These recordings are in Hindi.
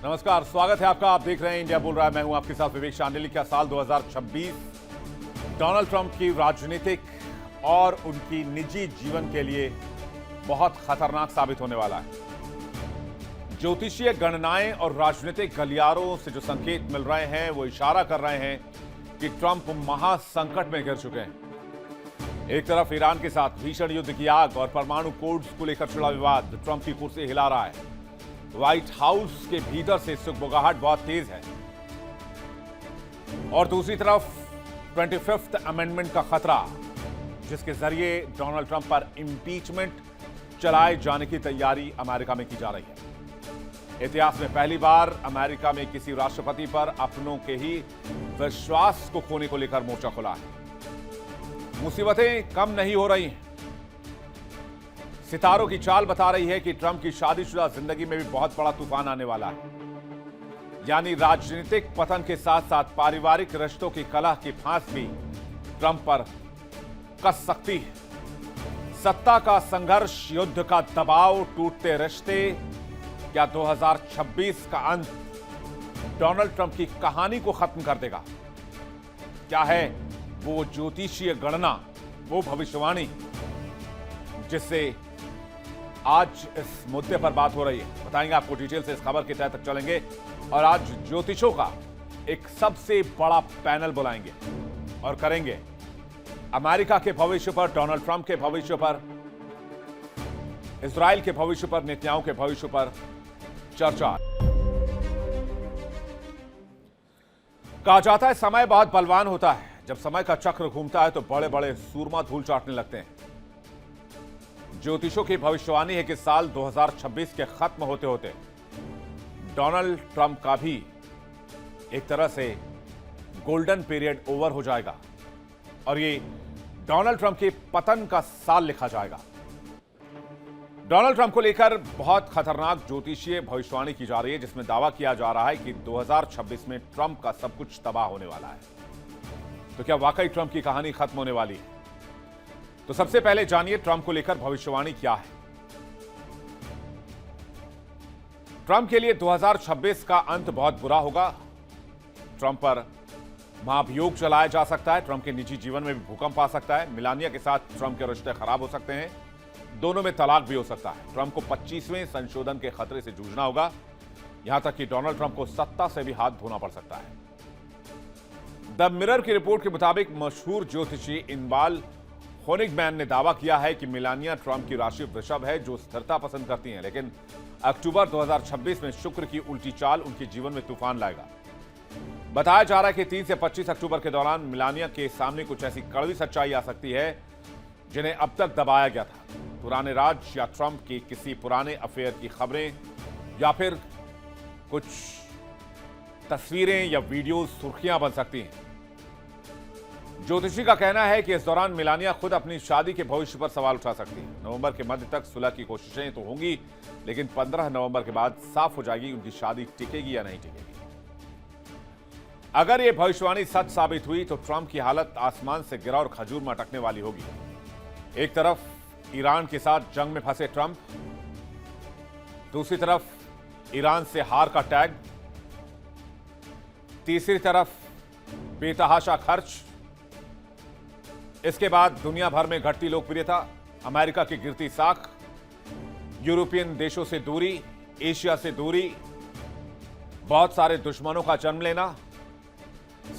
नमस्कार, स्वागत है आपका। आप देख रहे हैं इंडिया बोल रहा है। मैं हूं आपके साथ विवेक शांडिल्य। क्या साल 2026 डोनाल्ड ट्रंप की राजनीतिक और उनकी निजी जीवन के लिए बहुत खतरनाक साबित होने वाला है। ज्योतिषीय गणनाएं और राजनीतिक गलियारों से जो संकेत मिल रहे हैं वो इशारा कर रहे हैं कि ट्रंप महासंकट में घिर चुके हैं। एक तरफ ईरान के साथ भीषण युद्ध की आग और परमाणु कोड्स को लेकर छिड़ा विवाद ट्रंप की कुर्सी हिला रहा है। व्हाइट हाउस के भीतर से सुगबुगाहट बहुत तेज है और दूसरी तरफ 25th अमेंडमेंट का खतरा, जिसके जरिए डोनाल्ड ट्रंप पर इंपीचमेंट चलाए जाने की तैयारी अमेरिका में की जा रही है। इतिहास में पहली बार अमेरिका में किसी राष्ट्रपति पर अपनों के ही विश्वास को खोने को लेकर मोर्चा खुला है। मुसीबतें कम नहीं हो रही हैं। सितारों की चाल बता रही है कि ट्रंप की शादीशुदा जिंदगी में भी बहुत बड़ा तूफान आने वाला है। यानी राजनीतिक पतन के साथ साथ पारिवारिक रिश्तों की कलह की फांस भी ट्रंप पर कस सकती है। सत्ता का संघर्ष, युद्ध का दबाव, टूटते रिश्ते, क्या 2026 का अंत डोनाल्ड ट्रंप की कहानी को खत्म कर देगा? क्या है वो ज्योतिषीय गणना, वो भविष्यवाणी जिससे आज इस मुद्दे पर बात हो रही है? बताएंगे आपको डिटेल से, इस खबर के तह तक चलेंगे और आज ज्योतिषों का एक सबसे बड़ा पैनल बुलाएंगे और करेंगे अमेरिका के भविष्य पर, डोनाल्ड ट्रंप के भविष्य पर, इजराइल के भविष्य पर, नेतन्याहू के भविष्य पर चर्चा। कहा जाता है समय बहुत बलवान होता है। जब समय का चक्र घूमता है तो बड़े बड़े सूरमा धूल चाटने लगते हैं। ज्योतिषों की भविष्यवाणी है कि साल 2026 के खत्म होते होते डोनाल्ड ट्रंप का भी एक तरह से गोल्डन पीरियड ओवर हो जाएगा और ये डोनाल्ड ट्रंप के पतन का साल लिखा जाएगा। डोनाल्ड ट्रंप को लेकर बहुत खतरनाक ज्योतिषीय भविष्यवाणी की जा रही है, जिसमें दावा किया जा रहा है कि 2026 में ट्रंप का सब कुछ तबाह होने वाला है। तो क्या वाकई ट्रंप की कहानी खत्म होने वाली है? तो सबसे पहले जानिए ट्रंप को लेकर भविष्यवाणी क्या है। ट्रंप के लिए 2026 का अंत बहुत बुरा होगा। ट्रंप पर महाभियोग चलाया जा सकता है। ट्रंप के निजी जीवन में भी भूकंप आ सकता है। मिलानिया के साथ ट्रंप के रिश्ते खराब हो सकते हैं। दोनों में तलाक भी हो सकता है। ट्रंप को 25वें संशोधन के खतरे से जूझना होगा। यहां तक कि डोनाल्ड ट्रंप को सत्ता से भी हाथ धोना पड़ सकता है। द मिरर की रिपोर्ट के मुताबिक मशहूर ज्योतिषी इनबाल होनिगमैन ने दावा किया है कि मिलानिया ट्रंप की राशि वृषभ है, जो स्थिरता पसंद करती हैं, लेकिन अक्टूबर 2026 में शुक्र की उल्टी चाल उनके जीवन में तूफान लाएगा। बताया जा रहा है कि 3 से 25 अक्टूबर के दौरान मिलानिया के सामने कुछ ऐसी कड़वी सच्चाई आ सकती है जिन्हें अब तक दबाया गया था। पुराने राज या ट्रंप के किसी पुराने अफेयर की खबरें या फिर कुछ तस्वीरें या वीडियो सुर्खियां बन सकती हैं। ज्योतिषी का कहना है कि इस दौरान मिलानिया खुद अपनी शादी के भविष्य पर सवाल उठा सकती है। नवंबर के मध्य तक सुलह की कोशिशें तो होंगी, लेकिन 15 नवंबर के बाद साफ हो जाएगी उनकी शादी टिकेगी या नहीं टिकेगी। अगर यह भविष्यवाणी सच साबित हुई तो ट्रंप की हालत आसमान से गिरा और खजूर में अटकने वाली होगी। एक तरफ ईरान के साथ जंग में फंसे ट्रंप, दूसरी तरफ ईरान से हार का टैग, तीसरी तरफ बेतहाशा खर्च, इसके बाद दुनिया भर में घटती लोकप्रियता, अमेरिका की गिरती साख, यूरोपियन देशों से दूरी, एशिया से दूरी, बहुत सारे दुश्मनों का जन्म लेना,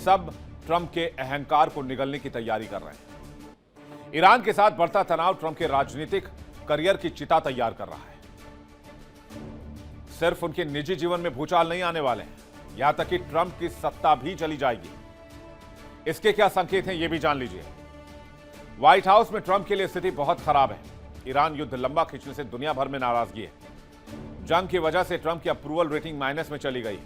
सब ट्रंप के अहंकार को निगलने की तैयारी कर रहे हैं। ईरान के साथ बढ़ता तनाव ट्रंप के राजनीतिक करियर की चिता तैयार कर रहा है। सिर्फ उनके निजी जीवन में भूचाल नहीं आने वाले हैं, यहां तक कि ट्रंप की सत्ता भी चली जाएगी। इसके क्या संकेत हैं, यह भी जान लीजिए। व्हाइट हाउस में ट्रंप के लिए स्थिति बहुत खराब है। ईरान युद्ध लंबा खींचने से दुनिया भर में नाराजगी है। जंग की वजह से ट्रंप की अप्रूवल रेटिंग माइनस में चली गई।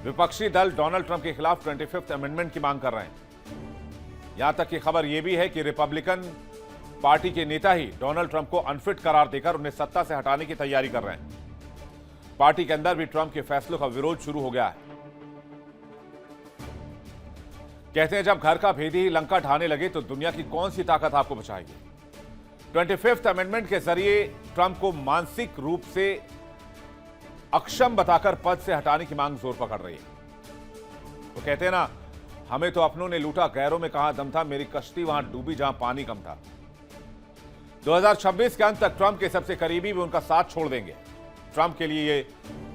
विपक्षी दल डोनाल्ड ट्रंप के खिलाफ 25th अमेंडमेंट की मांग कर रहे हैं। यहां तक की खबर यह भी है कि रिपब्लिकन पार्टी के नेता ही डोनाल्ड ट्रंप को अनफिट करार देकर उन्हें सत्ता से हटाने की तैयारी कर रहे हैं। पार्टी के अंदर भी ट्रंप के फैसलों का विरोध शुरू हो गया है। कहते हैं जब घर का भेदी ही लंका ढाने लगे तो दुनिया की कौन सी ताकत आपको बचाएगी। 25th अमेंडमेंट के जरिए ट्रंप को मानसिक रूप से अक्षम बताकर पद से हटाने की मांग जोर पकड़ रही है। वो कहते हैं ना, हमें तो अपनों ने लूटा, गैरों में कहां दम था, मेरी कश्ती वहां डूबी जहां पानी कम था। 2026 के अंत तक ट्रंप के सबसे करीबी भी उनका साथ छोड़ देंगे। ट्रंप के लिए ये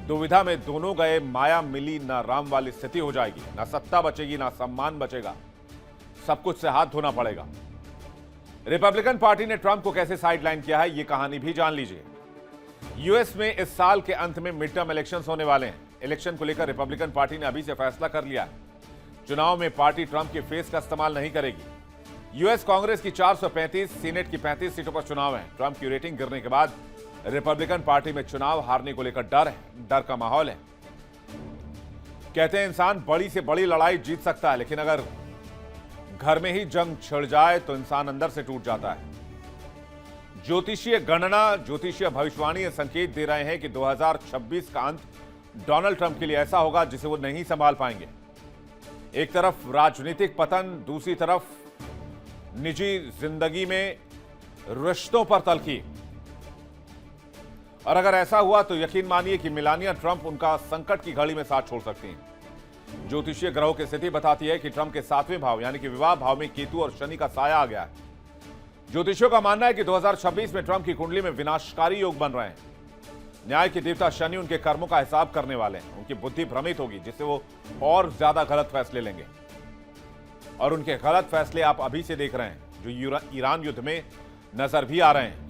दुविधा में दोनों गए माया मिली ना राम वाली स्थिति हो जाएगी। ना सत्ता बचेगी, ना सम्मान बचेगा, सब कुछ से हाथ धोना पड़ेगा। रिपब्लिकन पार्टी ने ट्रंप को कैसे साइडलाइन किया है, ये कहानी भी जान लीजिए। यूएस में इस साल के अंत में मिड टर्म इलेक्शंस होने वाले हैं। इलेक्शन को लेकर रिपब्लिकन पार्टी ने अभी से फैसला कर लिया है। चुनाव में पार्टी ट्रंप के फेस का इस्तेमाल नहीं करेगी। यूएस कांग्रेस की 435, सीनेट की 35 सीटों पर चुनाव है। ट्रंप की रेटिंग गिरने के बाद रिपब्लिकन पार्टी में चुनाव हारने को लेकर डर है, डर का माहौल है। कहते हैं इंसान बड़ी से बड़ी लड़ाई जीत सकता है, लेकिन अगर घर में ही जंग छिड़ जाए तो इंसान अंदर से टूट जाता है। ज्योतिषीय गणना, ज्योतिषीय भविष्यवाणी ये संकेत दे रहे हैं कि 2026 का अंत डोनाल्ड ट्रंप के लिए ऐसा होगा जिसे वो नहीं संभाल पाएंगे। एक तरफ राजनीतिक पतन, दूसरी तरफ निजी जिंदगी में रिश्तों पर तलखी। और अगर ऐसा हुआ तो यकीन मानिए कि मेलानिया ट्रंप उनका संकट की घड़ी में साथ छोड़ सकती हैं। ज्योतिषीय ग्रहों की स्थिति बताती है कि ट्रंप के 7वें भाव यानी कि विवाह भाव में केतु और शनि का साया आ गया है। ज्योतिषियों का मानना है कि 2026 में ट्रंप की कुंडली में विनाशकारी योग बन रहे हैं। न्याय के देवता शनि उनके कर्मों का हिसाब करने वाले हैं। उनकी बुद्धि भ्रमित होगी, जिससे वो और ज्यादा गलत फैसले लेंगे। और उनके गलत फैसले आप अभी से देख रहे हैं, जो ईरान युद्ध में नजर भी आ रहे हैं।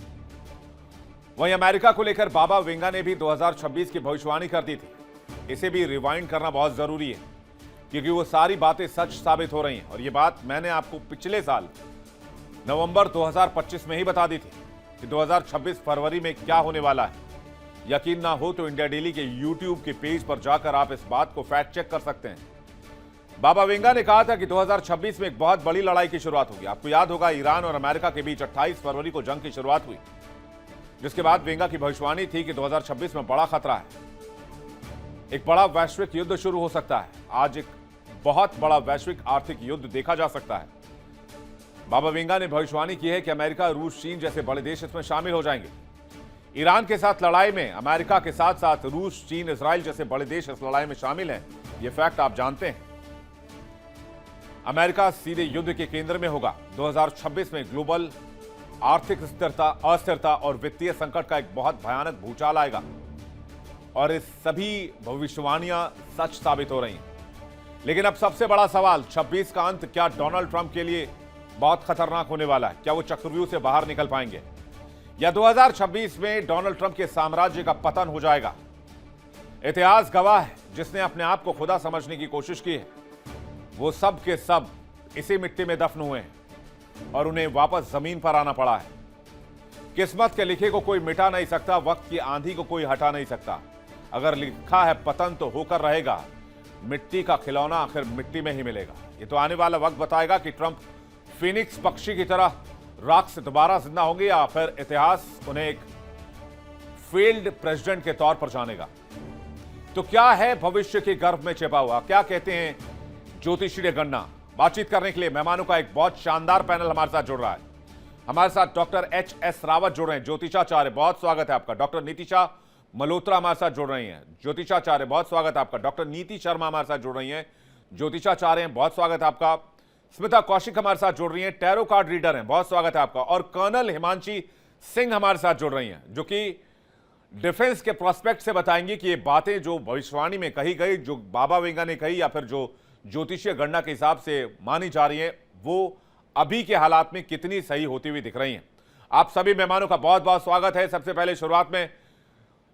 वहीं अमेरिका को लेकर बाबा वेंगा ने भी 2026 की भविष्यवाणी कर दी थी। इसे भी रिवाइंड करना बहुत जरूरी है, क्योंकि वो सारी बातें सच साबित हो रही हैं। और ये बात मैंने आपको पिछले साल नवंबर 2025 में ही बता दी थी कि 2026 फरवरी में क्या होने वाला है। यकीन ना हो तो इंडिया डेली के यूट्यूब के पेज पर जाकर आप इस बात को फैक्ट चेक कर सकते हैं। बाबा वेंगा ने कहा था कि 2026 में एक बहुत बड़ी लड़ाई की शुरुआत होगी। आपको याद होगा, ईरान और अमेरिका के बीच 28 फरवरी को जंग की शुरुआत हुई, जिसके बाद वेंगा की भविष्यवाणी थी कि 2026 में बड़ा खतरा है, एक बड़ा वैश्विक युद्ध शुरू हो सकता है। आज एक बहुत बड़ा वैश्विक आर्थिक युद्ध देखा जा सकता है। बाबा वेंगा ने भविष्यवाणी की है कि अमेरिका, रूस, चीन जैसे बड़े देश इसमें शामिल हो जाएंगे। ईरान के साथ लड़ाई में अमेरिका के साथ साथ रूस, चीन, इजराइल जैसे बड़े देश इस लड़ाई में शामिल हैं। यह फैक्ट आप जानते हैं। अमेरिका सीधे युद्ध के केंद्र में होगा। 2026 में ग्लोबल आर्थिक स्थिरता, अस्थिरता और वित्तीय संकट का एक बहुत भयानक भूचाल आएगा। और इस सभी भविष्यवाणियां सच साबित हो रही हैं। लेकिन अब सबसे बड़ा सवाल, 26 का अंत क्या डोनाल्ड ट्रंप के लिए बहुत खतरनाक होने वाला है? क्या वो चक्रव्यूह से बाहर निकल पाएंगे, या 2026 में डोनाल्ड ट्रंप के साम्राज्य का पतन हो जाएगा? इतिहास गवाह है, जिसने अपने आप को खुदा समझने की कोशिश की है, वो सब के सब इसी मिट्टी में दफन हुए हैं और उन्हें वापस जमीन पर आना पड़ा है। किस्मत के लिखे को कोई मिटा नहीं सकता, वक्त की आंधी को कोई हटा नहीं सकता। अगर लिखा है पतन तो होकर रहेगा। मिट्टी का खिलौना आखिर मिट्टी में ही मिलेगा। ये तो आने वाला वक्त बताएगा कि ट्रंप फिनिक्स पक्षी की तरह राख से दोबारा जिंदा होंगे, या फिर इतिहास उन्हें एक फेल्ड प्रेसिडेंट के तौर पर जानेगा। तो क्या है भविष्य के गर्भ में छिपा हुआ? क्या कहते हैं ज्योतिषीय गणना? बातचीत करने के लिए मेहमानों का एक बहुत शानदार पैनल हमारे साथ जुड़ रहा है। हमारे साथ डॉक्टर एच.एस. रावत जुड़ रहे हैं, ज्योतिषाचार्य, बहुत स्वागत है आपका। डॉक्टर नीतिशा मल्होत्रा हमारे साथ जुड़ रही हैं, ज्योतिषाचार्य, बहुत स्वागत है आपका। डॉक्टर नीति शर्मा हमारे साथ जुड़ रही हैं, ज्योतिषाचार्य हैं, बहुत स्वागत है आपका। स्मिता कौशिक हमारे साथ जुड़ रही हैं, टैरो कार्ड रीडर हैं, बहुत स्वागत है आपका। और कर्नल हिमांशी सिंह हमारे साथ जुड़ रही हैं, जो कि डिफेंस के प्रोस्पेक्ट से बताएंगी कि ये बातें जो भविष्यवाणी में कही गई, जो बाबा वेंगा ने कही, या फिर जो ज्योतिषीय गणना के हिसाब से मानी जा रही है, वो अभी के हालात में कितनी सही होती हुई दिख रही हैं। आप सभी मेहमानों का बहुत बहुत स्वागत है। सबसे पहले शुरुआत में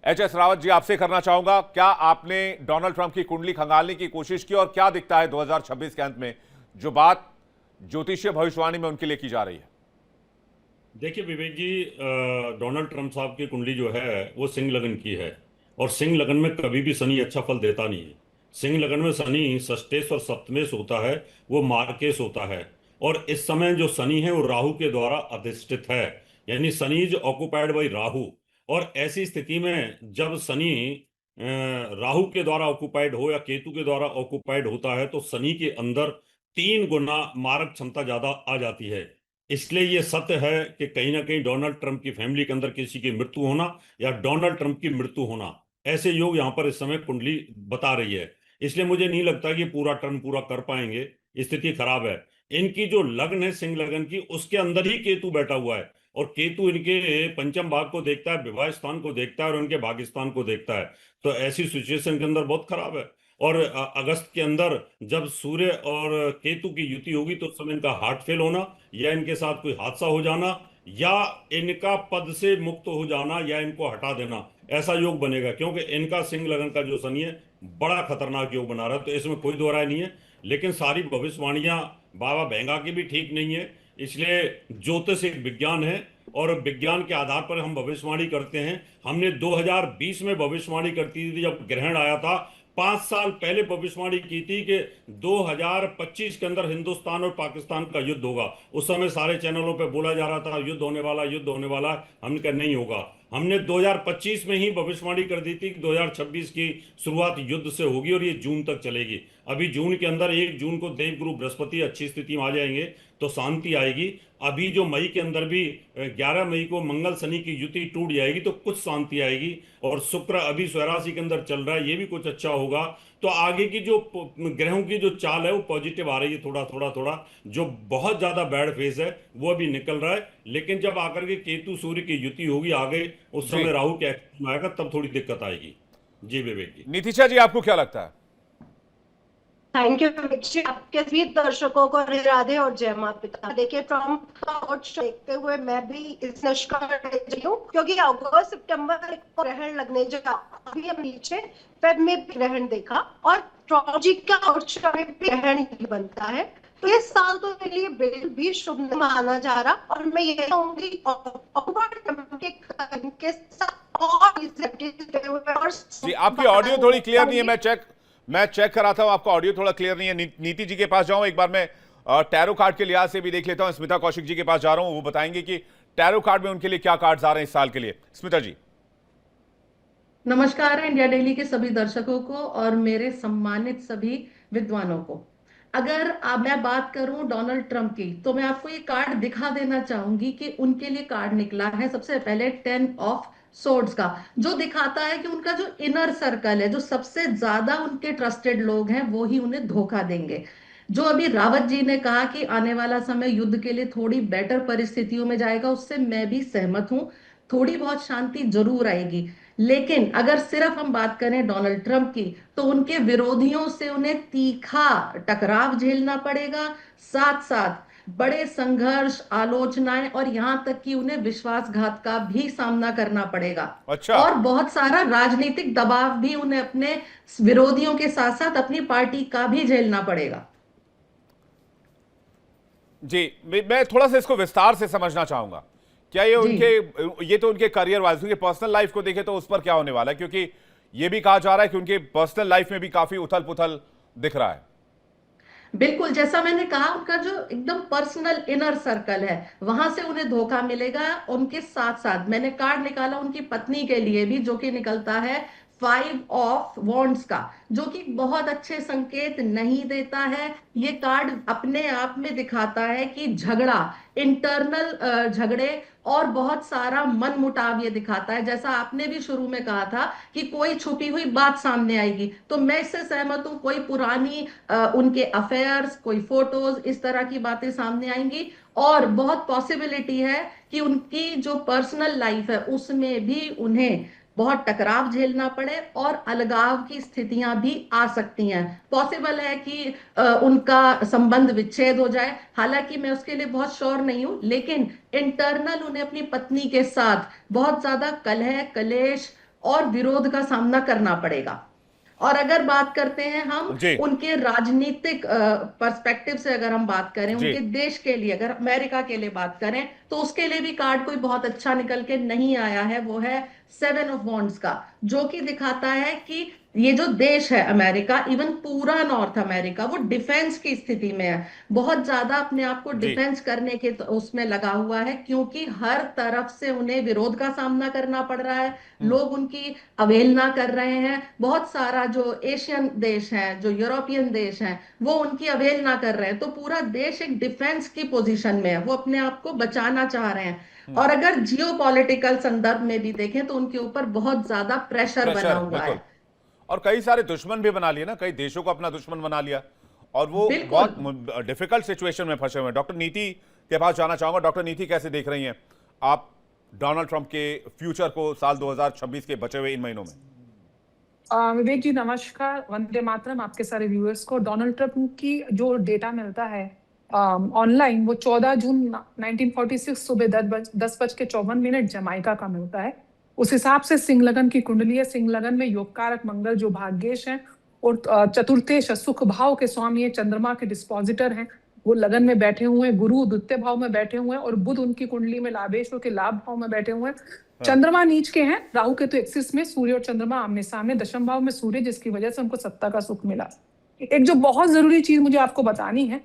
एच.एस. रावत जी आपसे करना चाहूंगा, क्या आपने डोनाल्ड ट्रंप की कुंडली खंगालने की कोशिश की और क्या दिखता है 2026 के अंत में जो बात ज्योतिषीय भविष्यवाणी में उनके लिए की जा रही है? देखिए विवेक जी, डोनाल्ड ट्रंप साहब की कुंडली जो है वो सिंह लगन की है, और सिंह लगन में कभी भी शनि अच्छा फल देता नहीं है। सिंह लगन में शनि षष्ठेश और सप्तमेश होता है, वो मार्केश होता है। और इस समय जो शनि है वो राहु के द्वारा अधिष्ठित है, यानी Shani is occupied by Rahu. और ऐसी स्थिति में जब शनि राहु के द्वारा ऑक्युपाइड हो या केतु के द्वारा ऑक्युपाइड होता है, तो शनि के अंदर 3 गुना मारक क्षमता ज्यादा आ जाती है। इसलिए ये सत्य है कि कहीं ना कहीं डोनाल्ड ट्रंप की फैमिली के अंदर किसी की मृत्यु होना या डोनाल्ड ट्रंप की मृत्यु होना, ऐसे योग यहाँ पर इस समय कुंडली बता रही है। इसलिए मुझे नहीं लगता कि पूरा टर्न पूरा कर पाएंगे, स्थिति खराब है। इनकी जो लग्न है सिंह लग्न की, उसके अंदर ही केतु बैठा हुआ है, और केतु इनके पंचम भाग को देखता है, विवाह स्थान को देखता है और उनके भाग्यस्थान को देखता है। तो ऐसी सिचुएशन के अंदर बहुत खराब है। और अगस्त के अंदर जब सूर्य और केतु की युति होगी तो उस समय इनका हार्ट फेल होना, या इनके साथ कोई हादसा हो जाना, या इनका पद से मुक्त हो जाना, या इनको हटा देना, ऐसा योग बनेगा। क्योंकि इनका सिंह लगन का जो शनि है बड़ा खतरनाक योग बना रहा है, तो इसमें कोई दो राय नहीं है। लेकिन सारी भविष्यवाणियां बाबा भेंगा की भी ठीक नहीं है। इसलिए ज्योतिष एक विज्ञान है, और विज्ञान के आधार पर हम भविष्यवाणी करते हैं। हमने 2020 में भविष्यवाणी करती थी जब ग्रहण आया था। 5 साल पहले भविष्यवाणी की थी कि 2025 के अंदर हिंदुस्तान और पाकिस्तान का युद्ध होगा। उस समय सारे चैनलों पे बोला जा रहा था युद्ध होने वाला, युद्ध होने वाला। हमने कहा नहीं होगा। हमने 2025 में ही भविष्यवाणी कर दी थी कि 2026 की शुरुआत युद्ध से होगी और ये जून तक चलेगी। अभी जून के अंदर 1 जून को देवगुरु बृहस्पति अच्छी स्थिति में आ जाएंगे तो शांति आएगी। अभी जो मई के अंदर भी 11 मई को मंगल शनि की युति टूट जाएगी तो कुछ शांति आएगी। और शुक्र अभी स्वराशि के अंदर चल रहा है, ये भी कुछ अच्छा होगा। तो आगे की जो ग्रहों की जो चाल है वो पॉजिटिव आ रही है, थोड़ा थोड़ा थोड़ा। जो बहुत ज्यादा बैड फेज है वो अभी निकल रहा है। लेकिन जब आकर के केतु सूर्य की युति होगी आगे, उस जी समय राहु के एक्शन में आएगा, तब थोड़ी दिक्कत आएगी। जी विवेक जी। नीतिशा जी, आपको क्या लगता है? थैंक यू विवेक जी। आपके सभी दर्शकों को राधे राधे और जय माता पिता। देखिए, ट्रम्प का वोट देखते हुए मैं भी इस निष्कर्ष पे रही हूँ, क्योंकि अगस्त सितंबर को ग्रहण लगने जा, अभी हम नीचे फेब में भी ग्रहण देखा, और ट्रम्प जी का वोट में भी ग्रहण ही बनता है। तो इस साल तो मेरे लिए बिल्कुल भी शुभ नहीं माना जा रहा, और मैं ये कहूंगी अक्टूबर के साथ और जी, आपकी ऑडियो थोड़ी क्लियर नहीं है। मैं चेक कर रहा था, आपका ऑडियो थोड़ा क्लियर नहीं है। नीति जी के पास जाऊं एक बार। मैं टैरो कार्ड के लिहाज से भी देख लेता हूं। स्मिता कौशिक जी के पास जा रहा हूं, वो बताएंगे कि टैरो कार्ड में उनके लिए क्या कार्ड्स आ रहे हैं इस साल के लिए। स्मिता जी। नमस्कार इंडिया डेली के सभी दर्शकों को और मेरे सम्मानित सभी विद्वानों को। अगर मैं बात करूं डोनाल्ड ट्रंप की, तो मैं आपको ये कार्ड दिखा देना चाहूंगी कि उनके लिए कार्ड निकला है सबसे पहले 10 ऑफ सोर्ड्स का, जो दिखाता है कि उनका जो इनर सर्कल है, जो सबसे ज्यादा उनके ट्रस्टेड लोग हैं, वो ही उन्हें धोखा देंगे। जो अभी रावत जी ने कहा कि आने वाला समय युद्ध के लिए थोड़ी बेटर परिस्थितियों में जाएगा, उससे मैं भी सहमत हूं। थोड़ी बहुत शांति जरूर आएगी। लेकिन अगर सिर्फ हम बात करें डोनाल्ड ट्रंप की, तो उनके विरोधियों से उन्हें तीखा टकराव झेलना पड़ेगा, साथ साथ बड़े संघर्ष, आलोचनाएं और यहां तक कि उन्हें विश्वासघात का भी सामना करना पड़ेगा। अच्छा। और बहुत सारा राजनीतिक दबाव भी उन्हें अपने विरोधियों के साथ साथ अपनी पार्टी का भी झेलना पड़ेगा। जी, मैं थोड़ा सा इसको विस्तार से समझना चाहूंगा। क्या ये जी ये तो उनके करियर वाइज, उनके पर्सनल लाइफ को देखे तो उस पर क्या होने वाला है? क्योंकि ये भी कहा जा रहा है कि उनके पर्सनल लाइफ में भी काफी उथल पुथल दिख रहा है। बिल्कुल, जैसा मैंने कहा, उनका जो एकदम पर्सनल इनर सर्कल है, वहां से उन्हें धोखा मिलेगा। उनके साथ साथ मैंने कार्ड निकाला उनकी पत्नी के लिए भी, जो कि निकलता है 5 ऑफ वॉन्ड्स का, जो कि बहुत अच्छे संकेत नहीं देता है। ये कार्ड अपने आप में दिखाता है कि झगड़ा, इंटरनल झगड़े और बहुत सारा मन मुटाव ये दिखाता है। जैसा आपने भी शुरू में कहा था कि कोई छुपी हुई बात सामने आएगी, तो मैं इससे सहमत हूं। कोई पुरानी उनके अफेयर्स, कोई फोटोज, इस तरह की बातें सामने आएंगी। और बहुत पॉसिबिलिटी है कि उनकी जो पर्सनल लाइफ है उसमें भी उन्हें बहुत टकराव झेलना पड़े और अलगाव की स्थितियां भी आ सकती हैं। पॉसिबल है कि उनका संबंध विच्छेद हो जाए। हालांकि मैं उसके लिए बहुत श्योर नहीं हूं, लेकिन इंटरनल उन्हें अपनी पत्नी के साथ बहुत ज्यादा कलह, कलेश और विरोध का सामना करना पड़ेगा। और अगर बात करते हैं हम जी उनके राजनीतिक पर्सपेक्टिव से, अगर हम बात करें जी उनके देश के लिए, अगर अमेरिका के लिए बात करें, तो उसके लिए भी कार्ड कोई बहुत अच्छा निकल के नहीं आया है। वो है 7 ऑफ वॉन्ड्स का, जो कि दिखाता है कि ये जो देश है अमेरिका, इवन पूरा नॉर्थ अमेरिका, वो डिफेंस की स्थिति में है, बहुत ज्यादा अपने आप को जी। डिफेंस करने के उसमें लगा हुआ है, क्योंकि हर तरफ से उन्हें विरोध का सामना करना पड़ रहा है, लोग उनकी अवहेलना कर रहे हैं। बहुत सारा जो एशियन देश है, जो यूरोपियन देश है, वो उनकी अवहेलना कर रहे हैं। तो पूरा देश एक डिफेंस की पोजीशन में है, वो अपने आप को बचाना चाह रहे हैं। और अगर जियो पॉलिटिकल संदर्भ में भी देखें तो उनके ऊपर बहुत ज्यादा प्रेशर बना प्रेशर है, हुआ बिल्कुल। है। और कई सारे दुश्मन भी बना लिए ना, कई देशों को अपना दुश्मन बना लिया, और वो बिल्कुल। बहुत डिफिकल्ट सिचुएशन में फंसे हुए हैं। डॉक्टर नीति के पास जाना चाहूंगा। डॉक्टर नीति, कैसे देख रही हैं आप डोनाल्ड ट्रंप के फ्यूचर को साल 2026 के बचे हुए इन महीनों में? विवेक जी नमस्कार, वंदे मातरम आपके सारे व्यूअर्स को। डोनाल्ड ट्रंप की जो डेटा मिलता है ऑनलाइन, वो 14 जून 1946 सुबह 10:54 जमाइका का मिलता है। उस हिसाब से सिंह लगन की कुंडली है। सिंह लगन में योग कारक मंगल जो भाग्येश है, और चतुर्थेश सुख भाव के स्वामी है, चंद्रमा के डिस्पोजिटर हैं, वो लगन में बैठे हुए हैं। गुरु द्वितीय भाव में बैठे हुए हैं, और बुध उनकी कुंडली में लाभेश्वर के लाभ भाव में बैठे हुए हैं। चंद्रमा नीच के हैं, राहु केतु एक्सिस में, सूर्य और चंद्रमा आमने सामने, दशम भाव में सूर्य, जिसकी वजह से उनको सत्ता का सुख मिला। एक जो बहुत जरूरी चीज मुझे आपको बतानी है,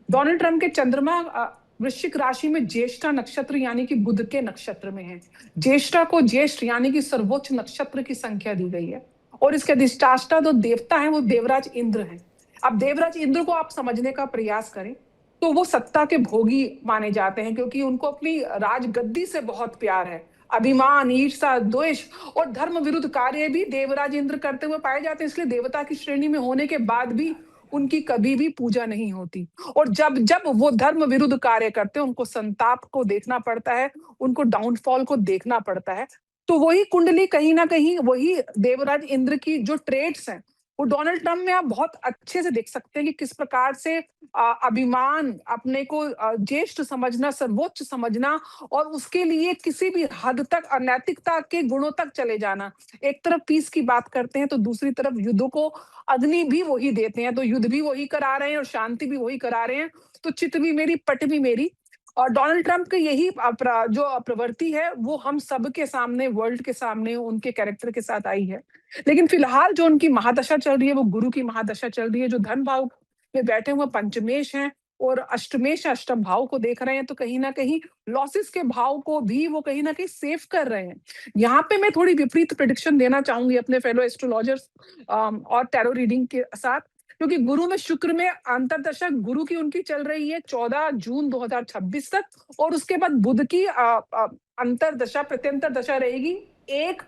डोनाल्ड ट्रंप के चंद्रमा वृश्चिक राशि में ज्येष्ठा नक्षत्र यानी कि बुध के नक्षत्र में है। ज्येष्ठा को ज्येष्ठ यानी कि सर्वोच्च नक्षत्र की संख्या दी गई है, और इसके अधिष्ठाता जो देवता है वो देवराज इंद्र है। अब देवराज इंद्र को आप समझने का प्रयास करें तो वो सत्ता के भोगी माने जाते हैं, क्योंकि उनको अपनी राजगद्दी से बहुत प्यार है। अभिमान, ईर्षा, द्वेष और धर्म विरुद्ध कार्य भी देवराज इंद्र करते हुए पाए जाते हैं। इसलिए देवता की श्रेणी में होने के बाद भी उनकी कभी भी पूजा नहीं होती। और जब जब वो धर्म विरुद्ध कार्य करते हैं, उनको संताप को देखना पड़ता है, उनको डाउनफॉल को देखना पड़ता है। तो वही कुंडली कहीं ना कहीं, वही देवराज इंद्र की जो ट्रेड्स हैं, वो डोनाल्ड ट्रंप में आप बहुत अच्छे से देख सकते हैं कि किस प्रकार से अभिमान, अपने को ज्येष्ठ समझना, सर्वोच्च समझना, और उसके लिए किसी भी हद तक अनैतिकता के गुणों तक चले जाना। एक तरफ पीस की बात करते हैं तो दूसरी तरफ युद्ध को अग्नि भी वही देते हैं, तो युद्ध भी वही करा रहे हैं और शांति भी वही करा रहे हैं। तो चित भी मेरी, पट भी मेरी। और डोनाल्ड ट्रंप की यही जो प्रवृत्ति है, वो हम सब के सामने, वर्ल्ड के सामने उनके कैरेक्टर के साथ आई है। लेकिन फिलहाल जो उनकी महादशा चल रही है, वो गुरु की महादशा चल रही है, जो धन भाव में बैठे हुए पंचमेश हैं और अष्टमेश, अष्टम भाव को देख रहे हैं। तो कहीं ना कहीं लॉसेस के भाव को भी वो कहीं ना कहीं सेव कर रहे हैं। यहाँ पे मैं थोड़ी विपरीत प्रेडिक्शन देना चाहूंगी अपने फेलो एस्ट्रोलॉजर्स और टैरो रीडिंग के साथ, क्योंकि गुरु में, शुक्र में अंतरदशा गुरु की उनकी चल रही है 14 जून 2026 तक, और उसके बाद बुध की अंतरदशा, प्रत्यंतर दशा रहेगी 1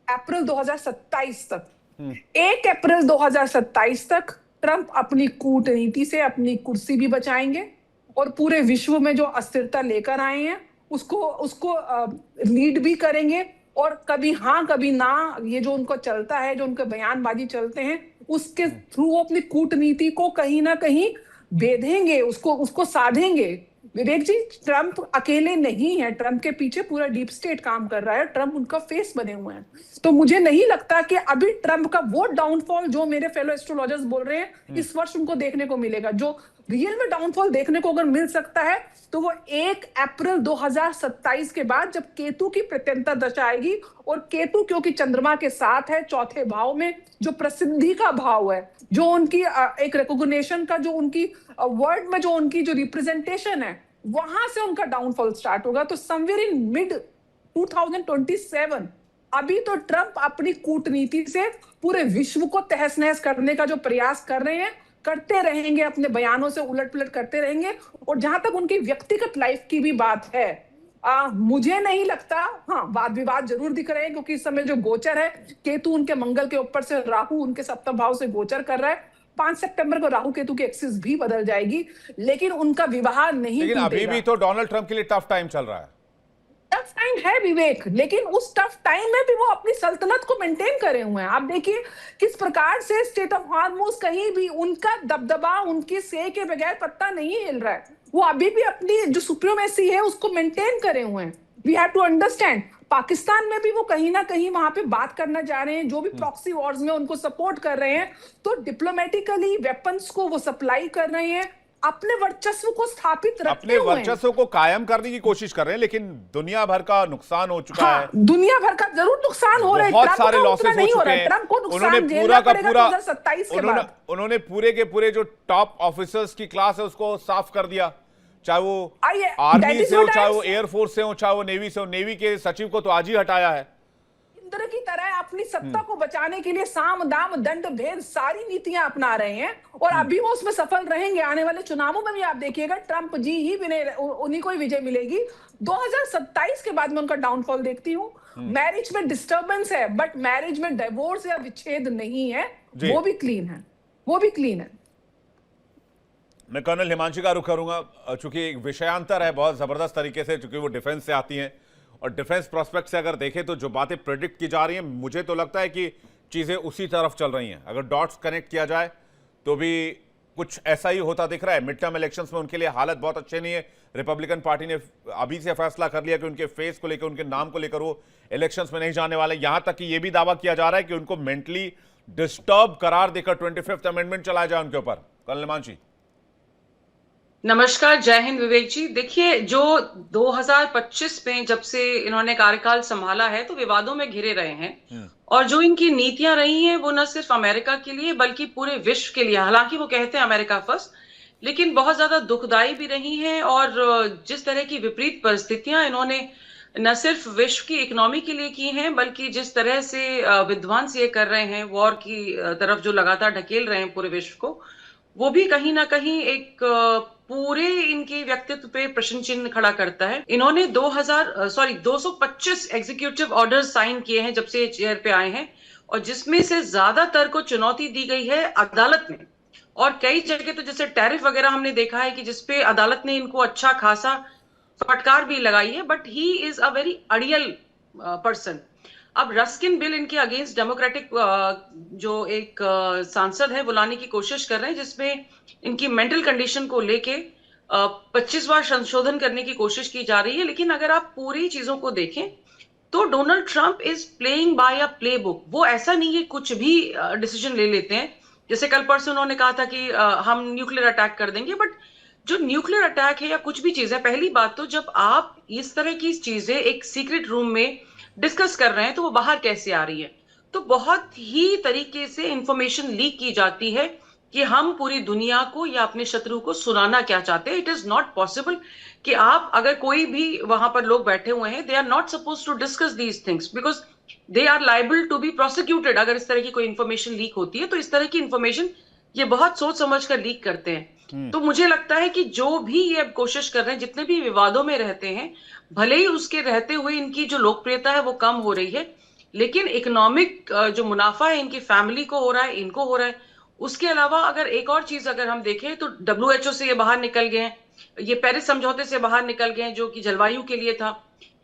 अप्रैल 2027 तक। 1 अप्रैल 2027 तक ट्रंप अपनी कूटनीति से अपनी कुर्सी भी बचाएंगे, और पूरे विश्व में जो अस्थिरता लेकर आए हैं उसको लीड भी करेंगे। और कभी हाँ कभी ना, ये जो उनको चलता है, जो उनके बयानबाजी चलते हैं, उसके थ्रू वो अपनी कूटनीति को कहीं ना कहीं बेधेंगे, उसको साधेंगे। विवेक जी, ट्रंप अकेले नहीं है, ट्रंप के पीछे पूरा डीप स्टेट काम कर रहा है, ट्रंप उनका फेस बने हुए हैं। तो मुझे नहीं लगता कि अभी ट्रंप का वो डाउनफॉल जो मेरे फेलो एस्ट्रोलॉजर्स बोल रहे हैं इस वर्ष उनको देखने को मिलेगा। जो रियल में डाउनफॉल देखने को अगर मिल सकता है तो वो 1 अप्रैल 2027 के बाद, जब केतु की प्रत्यंतर दशा आएगी। और केतु क्योंकि चंद्रमा के साथ है, चौथे भाव में, जो प्रसिद्धि का भाव है, जो उनकी एक रिकॉग्निशन का, जो उनकी वर्ड में जो उनकी जो रिप्रेजेंटेशन है, वहां से उनका डाउनफॉल स्टार्ट होगा। तो समवेयर इन मिड 2027, अभी तो ट्रंप अपनी कूटनीति से पूरे विश्व को तहस नहस करने का जो प्रयास कर रहे हैं, करते रहेंगे, अपने बयानों से उलट पुलट करते रहेंगे। और जहां तक उनकी व्यक्तिगत लाइफ की भी बात है, मुझे नहीं लगता, हाँ वाद विवाद जरूर दिख रहे हैं, क्योंकि इस समय जो गोचर है, केतु उनके मंगल के ऊपर से, राहु उनके सप्तम भाव से गोचर कर रहा है। 5 सितंबर को राहु केतु की एक्सिस भी बदल जाएगी, लेकिन उनका विवाह नहीं लेकिन अभी टूटेगा। भी तो डोनाल्ड ट्रंप के लिए टफ टाइम चल रहा है। टफ टाइम है विवेक, लेकिन उस टफ टाइम में भी वो अपनी सल्तनत को मेंटेन करे हुए हैं। आप देखिए किस प्रकार से स्टेट ऑफ हार्मोस, कहीं भी उनका दबदबा, उनकी से के बगैर पत्ता नहीं हिल रहा है। वो अभी भी अपनी जो सुप्रीमेसी है उसको मेंटेन करे हुए हैं। We have to understand, Pakistan में भी वो कहीं ना कहीं वहां पे बात करना चाह रहे हैं, जो भी प्रॉक्सी वॉर्स में उनको सपोर्ट कर रहे हैं, तो डिप्लोमेटिकली वेपन्स को वो सप्लाई कर रहे हैं। अपने वर्चस्व को स्थापित रखते अपने हुए वर्चस्व को कायम करने की कोशिश कर रहे हैं, लेकिन दुनिया भर का नुकसान हो चुका है। दुनिया भर का जरूर नुकसान हो रहा है, बहुत ट्रंप सारे का लॉसेस उतना हो नहीं हो चुके रहा है। हैं। ट्रंप को उन्होंने नुकसान पूरा झेलना का पड़ेगा पूरा 2027 के बाद। उन्होंने पूरे के पूरे जो टॉप ऑफिसर्स की क्लास है उसको साफ कर दिया, चाहे वो आर्मी से हो, चाहे वो एयरफोर्स से हो, चाहे वो नेवी से हो। नेवी के सचिव को तो आज ही हटाया है। इंद्र की तरह अपनी सत्ता को बचाने के लिए साम दाम दंड भेद सारी नीतियां अपना रहे हैं, और अभी वो उसमें सफल रहेंगे। आने वाले चुनावों में भी आप देखिएगा ट्रंप जी ही उन्हीं को ही विजय मिलेगी। 2027 के बाद में उनका डाउनफॉल देखती हूँ। मैरिज में डिस्टर्बेंस है, बट मैरिज में डिवोर्स या विच्छेद नहीं है, वो भी क्लीन है, वो भी क्लीन है। मैं कर्नल हिमांशी का रुख करूंगा, चूंकि एक विषयांतर है बहुत जबरदस्त तरीके से, चूंकि वो डिफेंस से आती हैं और डिफेंस प्रोस्पेक्ट से अगर देखें तो जो बातें प्रेडिक्ट की जा रही हैं, मुझे तो लगता है कि चीजें उसी तरफ चल रही हैं। अगर डॉट्स कनेक्ट किया जाए तो भी कुछ ऐसा ही होता दिख रहा है। मिड टर्म इलेक्शंस में उनके लिए हालत बहुत अच्छे नहीं है। रिपब्लिकन पार्टी ने अभी से फैसला कर लिया कि उनके फेस को लेकर, उनके नाम को लेकर वो इलेक्शंस में नहीं जाने वाले। यहां तक कि यह भी दावा किया जा रहा है कि उनको मेंटली डिस्टर्ब करार देकर 25th अमेंडमेंट चलाया जाए उनके ऊपर। कर्नल हिमांशी। नमस्कार, जय हिंद विवेक जी। देखिए, जो 2025 में जब से इन्होंने कार्यकाल संभाला है तो विवादों में घिरे रहे हैं, और जो इनकी नीतियां रही हैं वो न सिर्फ अमेरिका के लिए बल्कि पूरे विश्व के लिए, हालांकि वो कहते हैं अमेरिका फर्स्ट, लेकिन बहुत ज्यादा दुखदाई भी रही हैं। और जिस तरह की विपरीत परिस्थितियां इन्होंने न सिर्फ विश्व की इकोनॉमी के लिए की हैं, बल्कि जिस तरह से विध्वंस ये कर रहे हैं, वॉर की तरफ जो लगातार ढकेल रहे हैं पूरे विश्व को, वो भी कहीं ना कहीं एक पूरे इनके व्यक्तित्व पे प्रश्न चिन्ह खड़ा करता है। इन्होंने 225 एग्जीक्यूटिव ऑर्डर्स साइन किए हैं जब से ये चेयर पे आए हैं, और जिसमें से ज्यादातर को चुनौती दी गई है अदालत में। और कई जगह तो जैसे टैरिफ वगैरह हमने देखा है कि जिसपे अदालत ने इनको अच्छा खासा फटकार भी लगाई है, but he is a very अड़ियल पर्सन। अब रस्किन बिल इनके अगेंस्ट डेमोक्रेटिक जो एक सांसद है वो लाने की कोशिश कर रहे हैं, जिसमें इनकी मेंटल कंडीशन को लेके 25 बार संशोधन करने की कोशिश की जा रही है। लेकिन अगर आप पूरी चीजों को देखें तो Donald Trump is playing by a play book. वो ऐसा नहीं है कुछ भी डिसीजन ले लेते हैं। जैसे कल परसों उन्होंने कहा था कि हम न्यूक्लियर अटैक कर देंगे, बट जो न्यूक्लियर अटैक है या कुछ भी चीज है, पहली बात तो जब आप इस तरह की चीजें एक सीक्रेट रूम में डिस्कस कर रहे हैं तो वो बाहर कैसे आ रही है। तो बहुत ही तरीके से इंफॉर्मेशन लीक की जाती है कि हम पूरी दुनिया को या अपने शत्रु को सुनाना क्या चाहते हैं। इट इज नॉट पॉसिबल कि आप, अगर कोई भी वहां पर लोग बैठे हुए हैं, they are not suppose to discuss these things because they are liable to be prosecuted. अगर इस तरह की कोई इंफॉर्मेशन लीक होती है तो इस तरह की इंफॉर्मेशन ये बहुत सोच समझ कर लीक करते हैं। तो मुझे लगता है कि जो भी ये अब कोशिश कर रहे हैं, जितने भी विवादों में रहते हैं, भले ही उसके रहते हुए इनकी जो लोकप्रियता है वो कम हो रही है, लेकिन इकोनॉमिक जो मुनाफा है इनकी फैमिली को हो रहा है, इनको हो रहा है। उसके अलावा अगर एक और चीज अगर हम देखें तो WHO से ये बाहर निकल गए हैं, ये पेरिस समझौते से बाहर निकल गए हैं जो कि जलवायु के लिए था,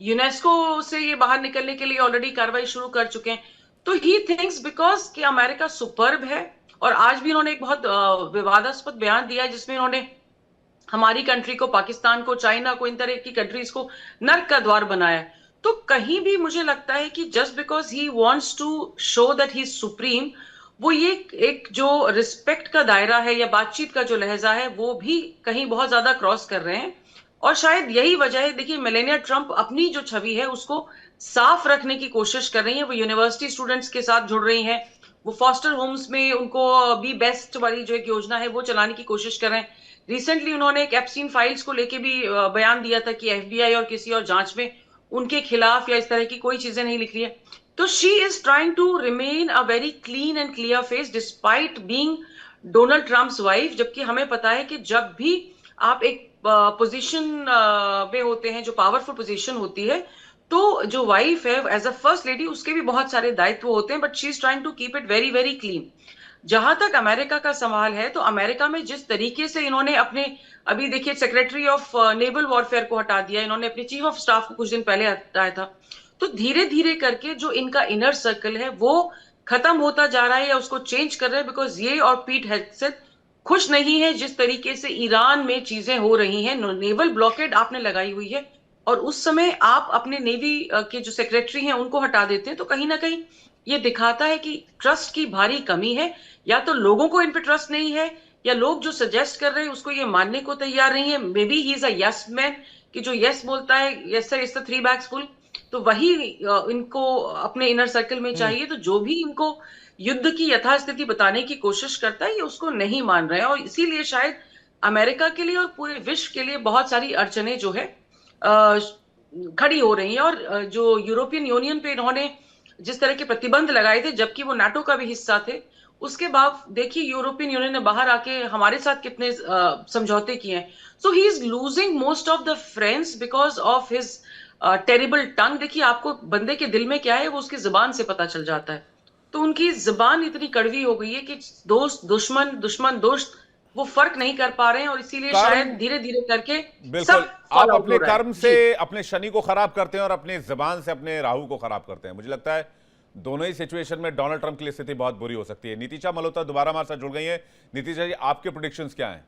यूनेस्को से ये बाहर निकलने के लिए ऑलरेडी कार्रवाई शुरू कर चुके हैं। तो ही थिंक्स बिकॉज कि अमेरिका सुपर्ब है। और आज भी इन्होंने एक बहुत विवादास्पद बयान दिया जिसमें इन्होंने हमारी कंट्री को, पाकिस्तान को, चाइना को, इन तरह की कंट्रीज को नर्क का द्वार बनाया है। तो कहीं भी मुझे लगता है कि just because he wants to show that he is supreme, वो ये एक जो रिस्पेक्ट का दायरा है या बातचीत का जो लहजा है वो भी कहीं बहुत ज्यादा क्रॉस कर रहे हैं। और शायद यही वजह है, देखिए मेलेनिया ट्रंप अपनी जो छवि है उसको साफ रखने की कोशिश कर रही है। वो यूनिवर्सिटी स्टूडेंट्स के साथ जुड़ रही हैं, वो फॉस्टर होम्स में उनको बी बेस्ट वाली जो एक योजना है वो चलाने की कोशिश कर रहे हैं। रिसेंटली उन्होंने एक एप्स्टीन फाइल्स को लेके भी बयान दिया था कि FBI और किसी और जांच में उनके खिलाफ या इस तरह की कोई चीजें नहीं लिख रही है। तो she is trying to remain a very clean and clear face despite being Donald Trump's wife. जबकि हमें पता है कि जब भी आप एक पोजीशन में होते हैं, जो पावरफुल पोजीशन होती है, तो जो वाइफ है एज अ फर्स्ट लेडी उसके भी बहुत सारे दायित्व होते हैं, but she is trying to keep it very very clean. जहां तक अमेरिका का सवाल है तो अमेरिका में जिस तरीके से इन्होंने अपने, अभी देखिए सेक्रेटरी ऑफ नेवल वॉरफेयर को हटा दिया, इन्होंने अपने चीफ ऑफ स्टाफ को कुछ दिन पहले हटाया था। तो धीरे धीरे करके जो इनका इनर सर्कल है वो खत्म होता जा रहा है या उसको चेंज कर रहे हैं, बिकॉज ये और पीट हेगसेथ खुश नहीं है जिस तरीके से ईरान में चीजें हो रही हैं। नेवल ब्लॉकेड आपने लगाई हुई है और उस समय आप अपने नेवी के जो सेक्रेटरी हैं उनको हटा देते हैं, तो कहीं ना कहीं ये दिखाता है कि ट्रस्ट की भारी कमी है। या तो लोगों को इन पे ट्रस्ट नहीं है या लोग जो सजेस्ट कर रहे हैं उसको ये मानने को तैयार नहीं है। May be he is a yes man, कि जो यस बोलता है, yes sir is the 3 bags full, तो वही इनको अपने इनर सर्कल में चाहिए। तो जो भी इनको युद्ध की यथास्थिति बताने की कोशिश करता है, ये उसको नहीं मान रहे हैं, और इसीलिए शायद अमेरिका के लिए और पूरे विश्व के लिए बहुत सारी अड़चने जो है खड़ी हो रही हैं। और जो यूरोपियन यूनियन पे इन्होंने जिस तरह के प्रतिबंध लगाए थे, जबकि वो नाटो का भी हिस्सा थे, उसके बाद देखिए यूरोपियन यूनियन ने बाहर आके हमारे साथ कितने समझौते किए हैं। So he is losing most of the friends because of his terrible tongue. देखिए आपको बंदे के दिल में क्या है वो उसकी जुबान से पता चल जाता है। तो उनकी जुबान इतनी कड़वी हो गई है कि दोस्त दुश्मन, दुश्मन दोस्त, वो फर्क नहीं कर पा रहे हैं, और इसीलिए शायद कर्म, धीरे धीरे करके बिल्कुल सब आप फॉल आउट अपने हो रहा है। कर्म से जी। अपने शनि को खराब करते हैं और अपने जबान से अपने राहु को खराब करते हैं। मुझे लगता है दोनों ही सिचुएशन में डोनाल्ड ट्रंप की स्थिति बहुत बुरी हो सकती है। नीतिशा मल्होत्रा दोबारा हमारे साथ जुड़ गई हैं। नीतिशा जी, आपके प्रेडिक्शंस क्या हैं?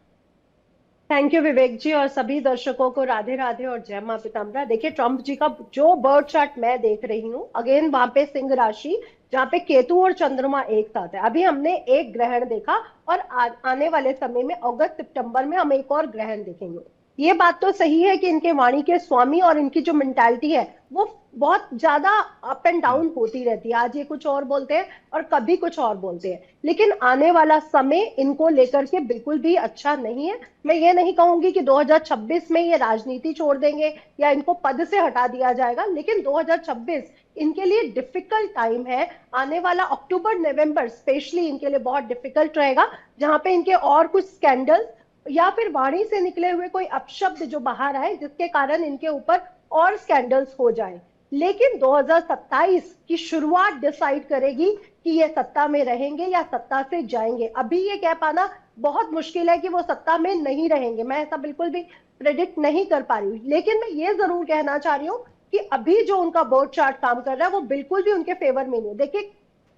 थैंक यू विवेक जी, और सभी दर्शकों को राधे राधे और जय मां पीताम्बरा। देखिए ट्रंप जी का जो बर्थ चार्ट मैं देख रही हूँ, अगेन वहां पे सिंह राशि जहाँ पे केतु और चंद्रमा एक साथ है। अभी हमने एक ग्रहण देखा, और आने वाले समय में अगस्त सितंबर में हम एक और ग्रहण देखेंगे। ये बात तो सही है कि इनके वाणी के स्वामी और इनकी जो मेंटालिटी है वो बहुत ज्यादा अप एंड डाउन होती रहती है। आज ये कुछ और बोलते हैं और कभी कुछ और बोलते हैं, लेकिन आने वाला समय इनको लेकर के बिल्कुल भी अच्छा नहीं है। मैं ये नहीं कहूंगी कि 2026 में ये राजनीति छोड़ देंगे या इनको पद से हटा दिया जाएगा, लेकिन 2026 इनके लिए डिफिकल्ट टाइम है। आने वाला अक्टूबर नवंबर स्पेशली इनके लिए बहुत डिफिकल्ट रहेगा, जहां पे इनके और कुछ स्कैंडल्स या फिर वाणी से निकले हुए कोई अपशब्द जो बाहर आए, जिसके कारण इनके ऊपर और स्कैंडल्स हो जाए। लेकिन 2027 की शुरुआत डिसाइड करेगी कि ये सत्ता में रहेंगे या सत्ता से जाएंगे। अभी ये कह पाना बहुत मुश्किल है कि वो सत्ता में नहीं रहेंगे, मैं ऐसा बिल्कुल भी प्रेडिक्ट नहीं कर पा रही हूँ। लेकिन मैं ये जरूर कहना चाह रही हूँ कि अभी जो उनका बर्थ चार्ट काम कर रहा है वो बिल्कुल भी उनके फेवर में नहीं है। देखिए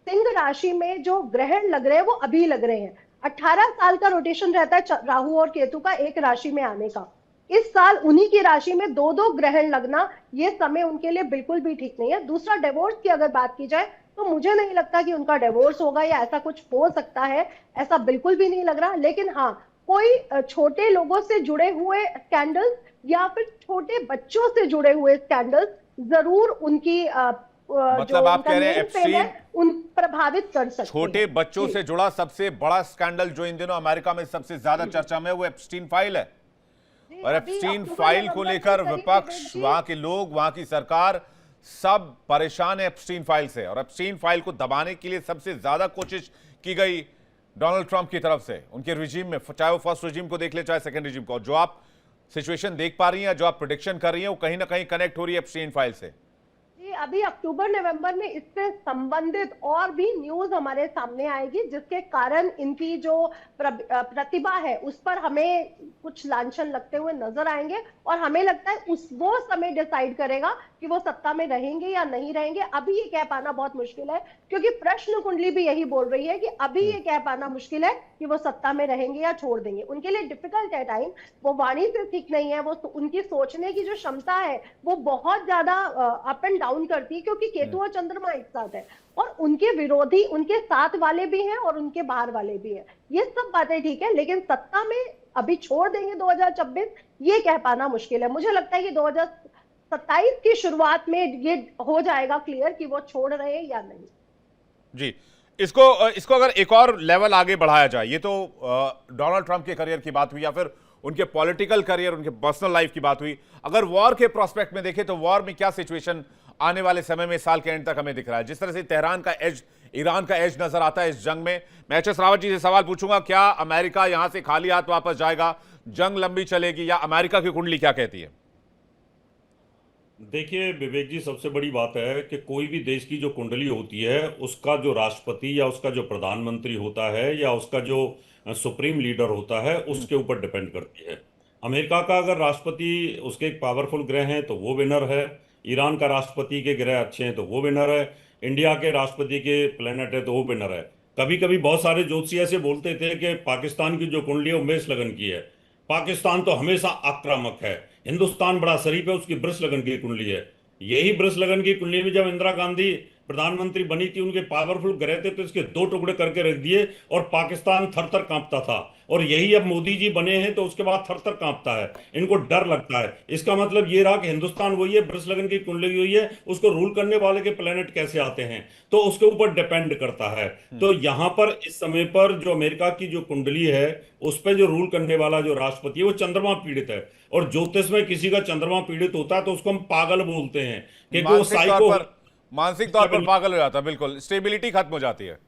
सिंह राशि में जो ग्रहण लग रहे हैं वो अभी लग रहे हैं। 18 साल का रोटेशन रहता है राहु और केतु का एक राशि में आने का। इस साल उन्हीं की राशि में दो दो ग्रहण लगना, ये समय उनके लिए बिल्कुल भी ठीक नहीं है। दूसरा, डिवोर्स की अगर बात की जाए तो मुझे नहीं लगता कि उनका डिवोर्स होगा या ऐसा कुछ हो सकता है, ऐसा बिल्कुल भी नहीं लग रहा। लेकिन हाँ, कोई छोटे लोगों से जुड़े हुए स्कैंडल्स या फिर छोटे बच्चों से जुड़े हुए स्कैंडल्स जरूर उनकी मतलब आप कह रहे हैं एप्स्टीन उन प्रभावित कर सकते हैं। छोटे बच्चों से जुड़ा सबसे बड़ा स्कैंडल जो इन दिनों अमेरिका में सबसे ज्यादा चर्चा में है वो एप्स्टीन फाइल है। और एप्स्टीन फाइल को लेकर विपक्ष, वहां के लोग, वहां की सरकार सब परेशान है एप्स्टीन फाइल से। और एप्स्टीन फाइल को दबाने के लिए सबसे ज्यादा कोशिश की गई डोनाल्ड ट्रंप की तरफ से, उनके रिजीम में, चाहे वो फर्स्ट रिजीम को देख ले चाहे सेकंड रिजीम को। जो आप सिचुएशन देख पा रही हैं, जो आप प्रेडिक्शन कर रही हैं, वो कहीं ना कहीं कनेक्ट हो रही है एप्स्टीन फाइल से। अभी अक्टूबर नवंबर में इससे संबंधित और भी न्यूज हमारे सामने आएगी, जिसके कारण इनकी जो प्रतिभा है उस पर हमें कुछ लांछन लगते हुए नजर आएंगे। और हमें लगता है वो समय डिसाइड करेगा कि वो सत्ता में रहेंगे या नहीं रहेंगे। अभी ये कह पाना बहुत मुश्किल है, क्योंकि प्रश्न कुंडली भी यही बोल रही है कि अभी ये कह पाना मुश्किल है कि वो सत्ता में रहेंगे या छोड़ देंगे। उनके लिए डिफिकल्ट है टाइम। वो वाणी से ठीक नहीं है, वो उनकी सोचने की जो क्षमता है वो बहुत ज्यादा अप एंड डाउन करती है, क्योंकि केतु और चंद्रमा एक साथ है और उनके विरोधी उनके साथ वाले भी हैं और उनके बाहर वाले भी हैं। ये सब बातें ठीक है, लेकिन सत्ता में अभी छोड़ देंगे 2026, ये कह पाना मुश्किल है। मुझे लगता है कि 2027 की शुरुआत में ये हो जाएगा क्लियर कि वो छोड़ रहे हैं या नहीं। जी, इसको अगर एक और लेवल आगे बढ़ाया जाए, ये तो डोनाल्ड ट्रंप के करियर की बात हुई या फिर उनके पॉलिटिकल करियर, उनके पर्सनल लाइफ की बात हुई। अगर वॉर के प्रोस्पेक्ट में देखें तो वॉर में क्या सिचुएशन आने वाले समय में, साल के एंड तक हमें दिख रहा है? जिस तरह से तेहरान का एज, ईरान का एज नजर आता है इस जंग में। मैं एच एस रावत जी से सवाल पूछूंगा, क्या अमेरिका यहां से खाली हाथ वापस जाएगा? जंग लंबी चलेगी या अमेरिका की कुंडली क्या कहती है? देखिए विवेक जी, सबसे बड़ी बात है कि कोई भी देश की जो कुंडली होती है उसका जो राष्ट्रपति या उसका जो प्रधानमंत्री होता है या उसका जो सुप्रीम लीडर होता है उसके ऊपर डिपेंड करती है। अमेरिका का अगर राष्ट्रपति उसके एक पावरफुल ग्रह हैं तो वो विनर है। ईरान का राष्ट्रपति के ग्रह अच्छे हैं तो वो विनर है। इंडिया के राष्ट्रपति के प्लेनेट है तो वो विनर है। कभी कभी बहुत सारे ज्योतिषी ऐसे बोलते थे कि पाकिस्तान की जो कुंडली है वो मेष लगन की है, पाकिस्तान तो हमेशा आक्रामक है, हिंदुस्तान बड़ा शरीफ है, उसकी वृष लगन की कुंडली है। यही वृष लगन की कुंडली में जब इंदिरा गांधी प्रधानमंत्री बनी थी, उनके पावरफुल ग्रह थे, तो इसके 2 टुकड़े करके रख दिए और पाकिस्तान थर थर कांपता था। और यही अब मोदी जी बने हैं तो उसके बाद थर थर कांपता है, इनको डर लगता है। इसका मतलब ये रहा कि हिंदुस्तान वही है, वृष लगन की कुंडली हुई है, उसको रूल करने वाले के प्लेनेट कैसे आते हैं तो उसके ऊपर डिपेंड करता है। तो यहाँ पर इस समय पर जो अमेरिका की जो कुंडली है उस पर जो रूल करने वाला जो राष्ट्रपति है वो चंद्रमा पीड़ित है। और ज्योतिष में किसी का चंद्रमा पीड़ित होता है तो उसको हम पागल बोलते हैं, क्योंकि वो साइको मानसिक तौर पर पागल हो जाता है, बिल्कुल स्टेबिलिटी खत्म हो जाती है।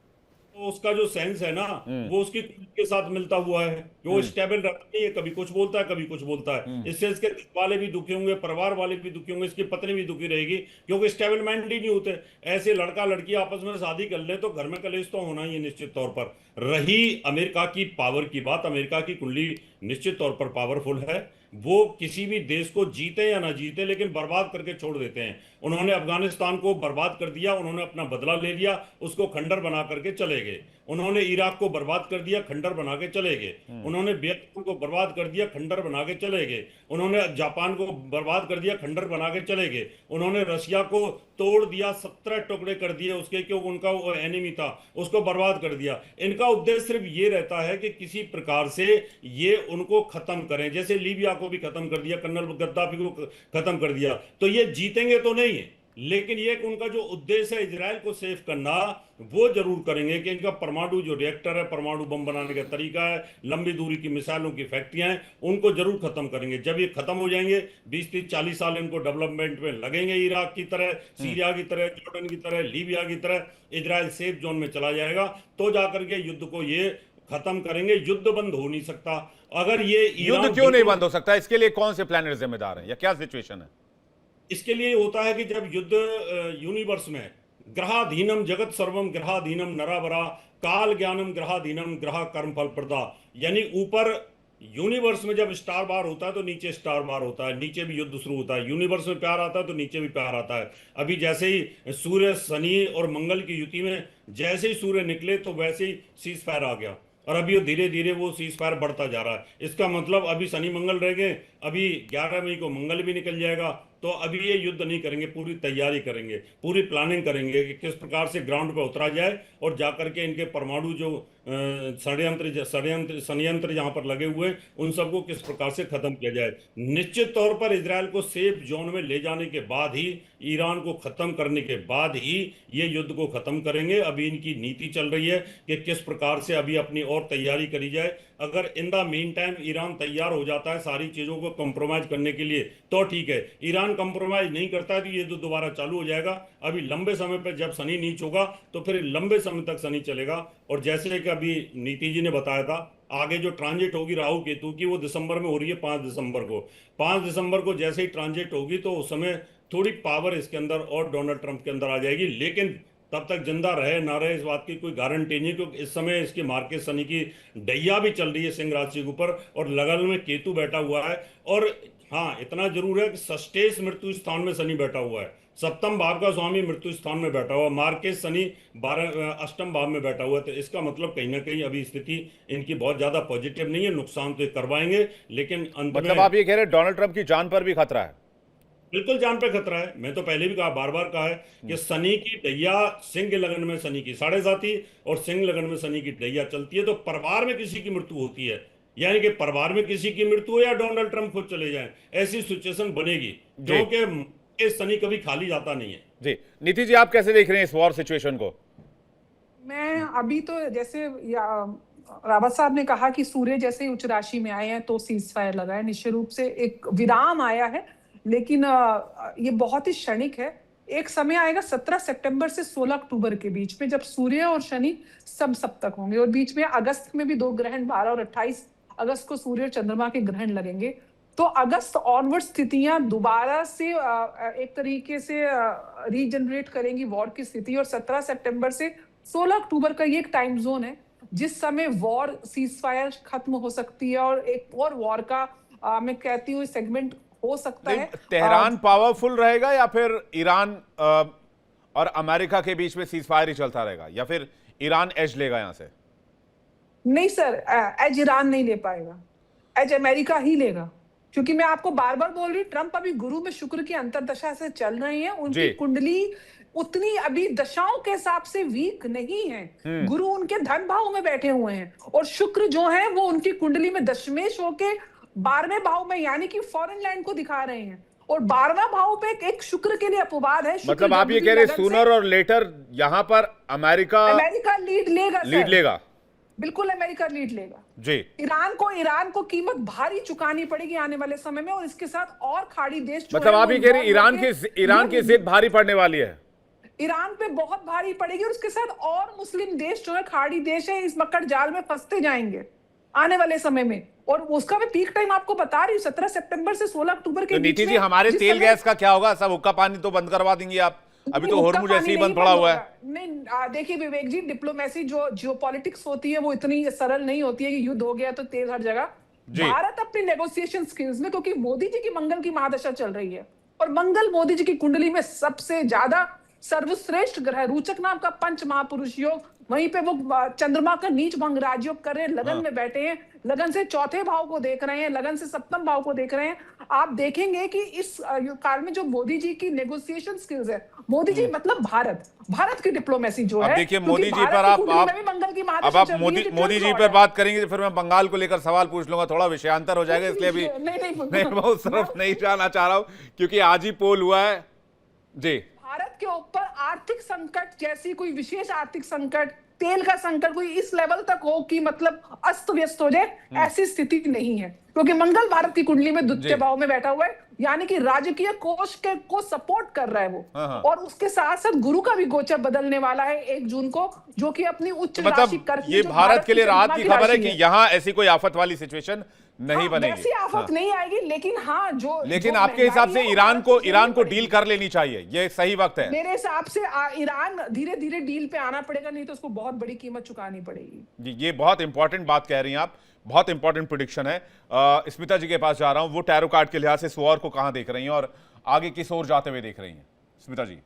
तो उसका जो सेंस है ना वो उसकी खुद के साथ मिलता हुआ है कि वो स्टेबल रहता नहीं है, कभी कुछ बोलता है कभी कुछ बोलता है। इससे इसके घर वाले भी दुखी होंगे, परिवार वाले भी दुखी होंगे, इसकी पत्नी भी दुखी रहेगी, क्योंकि स्टेबल माइंड ही नहीं होते। ऐसे लड़का लड़की आपस में शादी कर ले तो घर में कलेश तो होना ही है निश्चित तौर पर। रही अमेरिका की पावर की बात, अमेरिका की कुंडली निश्चित तौर पर पावरफुल है। वो किसी भी देश को जीते या ना जीते लेकिन बर्बाद करके छोड़ देते हैं। उन्होंने अफगानिस्तान को बर्बाद कर दिया, उन्होंने अपना बदला ले लिया, उसको खंडर बना करके चले गए। उन्होंने इराक को बर्बाद कर दिया, खंडर बना के चले गए। उन्होंने वियतनाम को बर्बाद कर दिया, खंडर बना के चले गए। उन्होंने जापान को बर्बाद कर दिया, खंडर बना के चले गए। उन्होंने रशिया को तोड़ दिया, 17 टुकड़े कर दिए उसके, क्योंकि उनका वो एनिमी था, उसको बर्बाद कर दिया। इनका उद्देश्य सिर्फ ये रहता है कि किसी प्रकार से ये उनको खत्म करें। जैसे लीबिया को भी खत्म कर दिया, कर्नल गद्दाफी को खत्म कर दिया। तो ये जीतेंगे तो नहीं है, लेकिन ये कि उनका जो उद्देश्य है इजराइल को सेफ करना वो जरूर करेंगे। कि इनका परमाणु जो रिएक्टर है, परमाणु बम बनाने का तरीका है, लंबी दूरी की मिसाइलों की फैक्ट्रियां हैं, उनको जरूर खत्म करेंगे। जब ये खत्म हो जाएंगे 20, 30, 40 साल इनको डेवलपमेंट में लगेंगे, इराक की तरह, सीरिया की तरह, जॉर्डन की तरह, लीबिया की तरह इजराइल सेफ जोन में चला जाएगा, तो जाकर के युद्ध को ये खत्म करेंगे। युद्ध बंद हो नहीं सकता अगर ये युद्ध क्यों नहीं बंद हो सकता? इसके लिए कौन से प्लैनेट जिम्मेदार हैं या क्या सिचुएशन है? इसके लिए होता है कि जब युद्ध यूनिवर्स में ग्रहाधीनम जगत सर्वम ग्रहाधीनम नरावरा काल ज्ञानम ग्रहाधीनम ग्रह कर्म फल प्रदा, यानी ऊपर यूनिवर्स में जब स्टार बार होता है तो नीचे स्टार बार होता है, नीचे भी युद्ध शुरू होता है। यूनिवर्स में प्यार आता है तो नीचे भी प्यार आता है। अभी जैसे ही सूर्य शनि और मंगल की युति में जैसे ही सूर्य निकले तो वैसे ही सीज फायर आ गया, और अभी धीरे धीरे वो सीज फायर बढ़ता जा रहा है। इसका मतलब अभी शनि मंगल रह गए, अभी 11 मई को मंगल भी निकल जाएगा। तो अभी ये युद्ध नहीं करेंगे, पूरी तैयारी करेंगे, पूरी प्लानिंग करेंगे कि किस प्रकार से ग्राउंड पर उतरा जाए और जाकर के इनके परमाणु जो षड्यंत्र जहां पर लगे हुए उन सबको किस प्रकार से खत्म किया जाए। निश्चित तौर पर इजराइल को सेफ जोन में ले जाने के बाद ही, ईरान को खत्म करने के बाद ही ये युद्ध को खत्म करेंगे। अभी इनकी नीति चल रही है कि किस प्रकार से अभी अपनी और तैयारी करी जाए। अगर in the mean time Iran तैयार हो जाता है सारी चीजों को कंप्रोमाइज करने के लिए तो ठीक है, ईरान कंप्रोमाइज नहीं करता है तो ये युद्ध दोबारा चालू हो जाएगा। अभी लंबे समय पर जब शनि नीच होगा तो फिर लंबे समय तक शनि चलेगा। और जैसे कि अभी नीति जी ने बताया था, आगे जो ट्रांजिट होगी राहु केतु की वो दिसंबर में हो रही है, 5 दिसंबर को। 5 दिसंबर को जैसे ही ट्रांजिट होगी तो उस समय थोड़ी पावर इसके अंदर और डोनाल्ड ट्रंप के अंदर आ जाएगी। लेकिन तब तक जिंदा रहे ना रहे इस बात की कोई गारंटी नहीं, क्योंकि इस समय इसके मार्केट शनि की डैया भी चल रही है सिंह राशि के ऊपर और लगन में केतु बैठा हुआ है। और हाँ, इतना जरूर है कि षष्ठेश मृत्यु स्थान में शनि बैठा हुआ है, सप्तम भाव का स्वामी मृत्यु स्थान में बैठा हुआ, मार्केट शनि 12 भाव में बैठा हुआ है। तो इसका मतलब कहीं ना कहीं अभी स्थिति इनकी बहुत ज्यादा पॉजिटिव नहीं है। नुकसान तो करवाएंगे लेकिन अंत में, मतलब आप ये कह रहे हैं डोनाल्ड ट्रंप की जान पर भी खतरा है? बिल्कुल जान पे खतरा है। मैं तो पहले भी कहा, बार बार कहा है कि शनि की दैया सिंह लगन में शनि की 7.5 और सिंह लगन में शनि की दैया चलती है तो परिवार में किसी की मृत्यु होती है, यानी कि परिवार में किसी की मृत्यु हो या डोनाल्ड ट्रंप खुद चले जाएं, ऐसी सिचुएशन बनेगी, क्योंकि शनि कभी खाली जाता नहीं है। जी नीति जी, आप कैसे देख रहे हैं इस वॉर सिचुएशन को? मैं अभी तो जैसे रावत साहब ने कहा कि सूर्य जैसे ही उच्च राशि में आए हैं तो सीज फायर लगा है, निश्चित रूप से एक विराम आया है, लेकिन ये बहुत ही क्षणिक है। एक समय आएगा 17 सितंबर से 16 अक्टूबर के बीच में जब सूर्य और शनि सप्तक होंगे, और बीच में अगस्त में भी 2 ग्रहण 12 और 28 अगस्त को सूर्य और चंद्रमा के ग्रहण लगेंगे। तो अगस्त ऑनवर्ड स्थितियां दोबारा से एक तरीके से रीजनरेट करेंगी वॉर की स्थिति, और 17 सितंबर से 16 अक्टूबर का ये एक टाइम जोन है जिस समय वॉर सीज फायर खत्म हो सकती है और एक और वॉर का मैं कहती हूँ सेगमेंट हो सकता है। तेहरान पावरफुल रहेगा या फिर ईरान और अमेरिका के बीच में सीज फायर ही चलता रहेगा, या फिर ईरान एज लेगा यहां से? नहीं सर, एज ईरान नहीं ले पाएगा, एज अमेरिका ही लेगा, क्योंकि मैं आपको बार बार बोल रही हूँ ट्रंप अभी गुरु में शुक्र की अंतरदशा से चल रहे हैं। उनकी कुंडली उतनी अभी दशाओं के हिसाब से वीक नहीं है। गुरु उनके धन भाव में बैठे हुए हैं और शुक्र जो है वो उनकी कुंडली में दशमेश होके 12वें भाव में, यानी कि फॉरेन लैंड को दिखा रहे हैं। और 12वां भाव पे एक शुक्र के लिए अपवाद है। मतलब आप ये कह रहे सूनर और लेटर यहाँ पर अमेरिका लीड लेगा। बिल्कुल अमेरिका लीड लेगा जी। ईरान को कीमत भारी चुकानी पड़ेगी आने वाले समय में, और इसके साथ और खाड़ी देश मतलब आप ये कह रहे ईरान की जिद भारी पड़ने वाली है, ईरान पे बहुत भारी पड़ेगी, और उसके साथ और मुस्लिम देश जो है, खाड़ी देश है, इस मक्कड़ जाल में फंसते जाएंगे आने वाले समय में। और उसका मैं पीक टाइम आपको बता रही हूँ 17 सितंबर से 16 अक्टूबर के बीच में। नीति जी, हमारे तेल गैस का क्या होगा? सब हुक्का पानी तो बंद करवा देंगे आप? अभी तो होर्मुज ऐसे ही बंद पड़ा हुआ है। नहीं, देखिए विवेक जी, डिप्लोमेसी जो जियोपॉलिटिक्स होती है वो इतनी सरल नहीं होती है कि युद्ध हो गया तो तेल हर जगह। भारत अपनी नेगोशिएशन स्किल्स में, क्योंकि मोदी जी की मंगल की महादशा चल रही है और मंगल मोदी जी की कुंडली में सबसे ज्यादा सर्वश्रेष्ठ ग्रह, रोचक नाम का पंच महापुरुष योग, वहीं पे वो चंद्रमा का नीच भंग राजयोग कर रहे हैं, लगन में बैठे हैं, लगन से चौथे भाव को देख रहे हैं, लगन से सप्तम भाव को देख रहे हैं। आप देखेंगे कि इस काल में जो मोदी जी की नेगोशिएशन स्किल्स है, मोदी जी मतलब भारत की डिप्लोमेसी जो है। देखिए मोदी जी पर आप मोदी जी पर बात करेंगे तो फिर मैं बंगाल को लेकर सवाल पूछ लूंगा, थोड़ा विषयांतर हो जाएगा, इसलिए भी मैं बहुत तरफ नहीं जाना चाह रहा हूं, क्योंकि आज ही पोल हुआ है जी। भारत के ऊपर आर्थिक संकट जैसी कोई विशेष आर्थिक संकट, तेल का संकट कोई इस लेवल तक हो कि मतलब अस्त व्यस्त हो जाए, ऐसी स्थिति नहीं है, क्योंकि मंगल भारत की कुंडली में द्वितीय भाव में बैठा हुआ है, यानी कि राजकीय कोष के को सपोर्ट कर रहा है वो। और उसके साथ साथ गुरु का भी गोचर बदलने वाला है 1 जून को, जो कि अपनी उच्च राशि कर, ये भारत के लिए राहत की खबर है कि यहाँ ऐसी कोई आफत वाली सिचुएशन नहीं बनेगी। ऐसी आफत नहीं आएगी, लेकिन आपके हिसाब से ईरान को डील कर लेनी चाहिए, ये सही वक्त है? मेरे हिसाब से ईरान धीरे धीरे डील पे आना पड़ेगा, नहीं तो उसको बहुत बड़ी कीमत चुकानी पड़ेगी। ये बहुत इंपॉर्टेंट बात कह रही हैं आप, बहुत इंपॉर्टेंट प्रेडिक्शन है। स्मिता जी के पास जा रहा हूं, वो टैरो कार्ड के लिहाज से वॉर को कहां देख रही हैं और आगे किस ओर जाते हुए देख रही हैं स्मिता जी?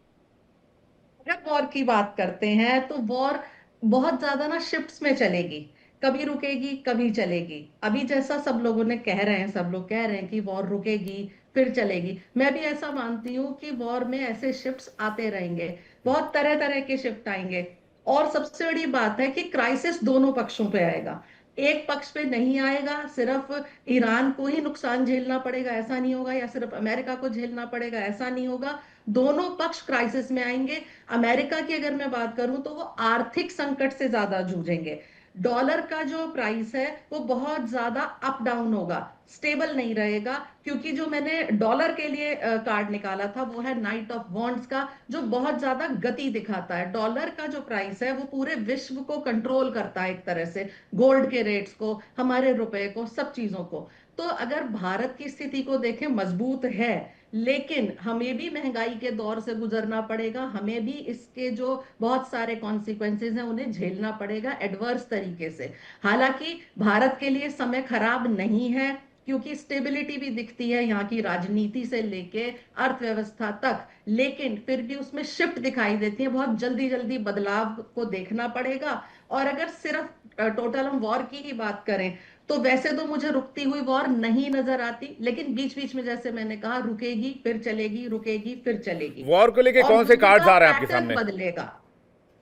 अगर वॉर की बात करते हैं तो वॉर बहुत ज्यादा ना शिफ्ट्स में चलेगी, कभी रुकेगी कभी चलेगी। अभी जैसा सब लोग कह रहे हैं कि वॉर रुकेगी फिर चलेगी, मैं भी ऐसा मानती हूँ कि वॉर में ऐसे शिफ्ट्स आते रहेंगे, बहुत तरह तरह के शिफ्ट आएंगे। और सबसे बड़ी बात है कि क्राइसिस दोनों पक्षों पे आएगा, एक पक्ष पे नहीं आएगा। सिर्फ ईरान को ही नुकसान झेलना पड़ेगा ऐसा नहीं होगा, या सिर्फ अमेरिका को झेलना पड़ेगा ऐसा नहीं होगा, दोनों पक्ष क्राइसिस में आएंगे। अमेरिका की अगर मैं बात करूं तो वो आर्थिक संकट से ज्यादा जूझेंगे। डॉलर का जो प्राइस है वो बहुत ज्यादा अप डाउन होगा, स्टेबल नहीं रहेगा, क्योंकि जो मैंने डॉलर के लिए कार्ड निकाला था वो है नाइट ऑफ वॉन्ड्स का, जो बहुत ज्यादा गति दिखाता है। डॉलर का जो प्राइस है वो पूरे विश्व को कंट्रोल करता है एक तरह से, गोल्ड के रेट्स को, हमारे रुपए को, सब चीजों को। तो अगर भारत की स्थिति को देखें, मजबूत है, लेकिन हमें भी महंगाई के दौर से गुजरना पड़ेगा, हमें भी इसके जो बहुत सारे कॉन्सिक्वेंसेज हैं उन्हें झेलना पड़ेगा एडवर्स तरीके से। हालांकि भारत के लिए समय खराब नहीं है, क्योंकि स्टेबिलिटी भी दिखती है यहाँ की राजनीति से लेके अर्थव्यवस्था तक, लेकिन फिर भी उसमें शिफ्ट दिखाई देती है, बहुत जल्दी जल्दी बदलाव को देखना पड़ेगा। और अगर सिर्फ टोटल हम वॉर की ही बात करें तो वैसे तो मुझे रुकती हुई वॉर नहीं नजर आती, लेकिन बीच बीच में जैसे मैंने कहा, रुकेगी फिर चलेगी, रुकेगी फिर चलेगी। वॉर को लेकर कौन से कार्ड्स आ रहे हैं आपके सामने? बदलेगा।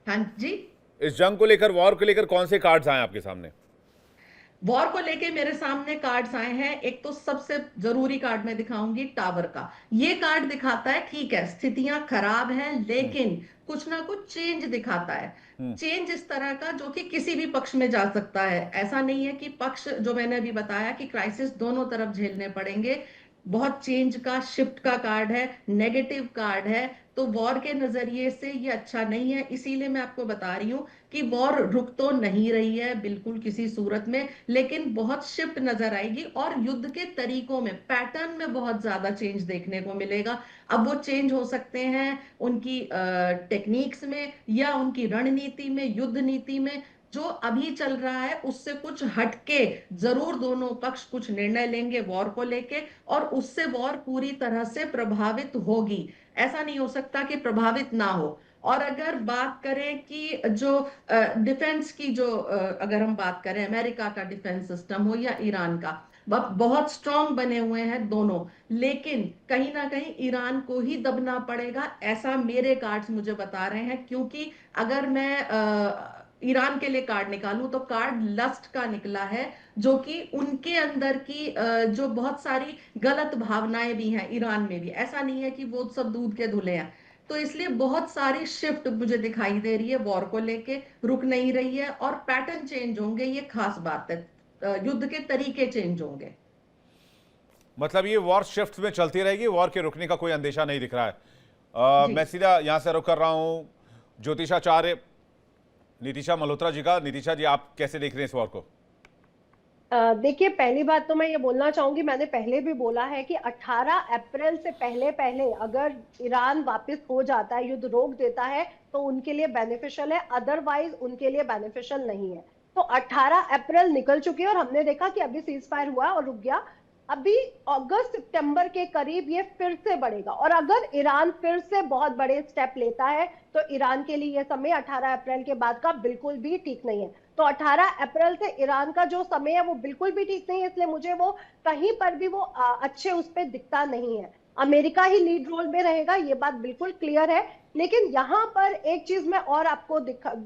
हाँ जी, इस जंग को लेकर, वॉर को लेकर कौन से कार्ड्स आए आपके सामने? वॉर को लेके मेरे सामने कार्ड्स आए हैं। एक तो सबसे जरूरी कार्ड मैं दिखाऊंगी टावर का। ये कार्ड दिखाता है ठीक है स्थितियां खराब हैं, लेकिन कुछ ना कुछ चेंज दिखाता है। चेंज इस तरह का जो कि किसी भी पक्ष में जा सकता है, ऐसा नहीं है कि पक्ष, जो मैंने अभी बताया कि क्राइसिस दोनों तरफ झेलने पड़ेंगे। बहुत चेंज का, शिफ्ट का कार्ड है, नेगेटिव कार्ड है। तो वॉर के नजरिए से ये अच्छा नहीं है, इसीलिए मैं आपको बता रही हूं कि वॉर रुक तो नहीं रही है बिल्कुल किसी सूरत में, लेकिन बहुत शिफ्ट नजर आएगी और युद्ध के तरीकों में, पैटर्न में बहुत ज्यादा चेंज देखने को मिलेगा। अब वो चेंज हो सकते हैं उनकी टेक्निक्स में, या उनकी रणनीति में, युद्ध नीति में। जो अभी चल रहा है उससे कुछ हटके जरूर दोनों पक्ष कुछ निर्णय लेंगे वॉर को लेके, और उससे वॉर पूरी तरह से प्रभावित होगी। ऐसा नहीं हो सकता कि प्रभावित ना हो। और अगर बात करें कि जो डिफेंस की, जो अगर हम बात करें अमेरिका का डिफेंस सिस्टम हो या ईरान का, बहुत स्ट्रांग बने हुए हैं दोनों, लेकिन कहीं ना कहीं ईरान को ही दबना पड़ेगा, ऐसा मेरे कार्ड्स मुझे बता रहे हैं। क्योंकि अगर मैं ईरान के लिए कार्ड निकालूं तो कार्ड लस्ट का निकला है, जो कि उनके अंदर की जो बहुत सारी गलत भावनाएं भी हैं ईरान में भी, ऐसा नहीं है कि वो सब दूध के धुले हैं। तो इसलिए बहुत सारी शिफ्ट मुझे दिखाई दे रही है, वॉर को लेके रुक नहीं रही है, और पैटर्न चेंज होंगे, ये खास बात है। युद्ध के तरीके चेंज होंगे। मतलब ये वॉर शिफ्ट में चलती रहेगी, वॉर के रुकने का कोई अंदेशा नहीं दिख रहा है। मैं सीधा यहां से रुक कर रहा हूं ज्योतिषाचार्य नीतिशा मल्होत्रा जी का। नीतिशा जी, आप कैसे देख रहे हैं इस वॉर को? देखिए, पहली बात तो मैं ये बोलना चाहूंगी, मैंने पहले भी बोला है कि 18 अप्रैल से पहले पहले अगर ईरान वापस हो जाता है, युद्ध रोक देता है, तो उनके लिए बेनिफिशियल है, अदरवाइज उनके लिए बेनिफिशियल नहीं है। तो 18 अप्रैल निकल चुकी है और हमने देखा कि अभी सीज फायर हुआ और रुक गया। अभी अगस्त सितंबर के करीब ये फिर से बढ़ेगा, और अगर ईरान फिर से बहुत बड़े स्टेप लेता है तो ईरान के लिए ये समय 18 अप्रैल के बाद का बिल्कुल भी ठीक नहीं है। तो 18 अप्रैल से ईरान का जो समय है वो बिल्कुल भी ठीक नहीं है, इसलिए मुझे वो कहीं पर भी वो अच्छे उस पर दिखता नहीं है। अमेरिका ही लीड रोल में रहेगा, ये बात बिल्कुल क्लियर है। लेकिन यहाँ पर एक चीज मैं और आपको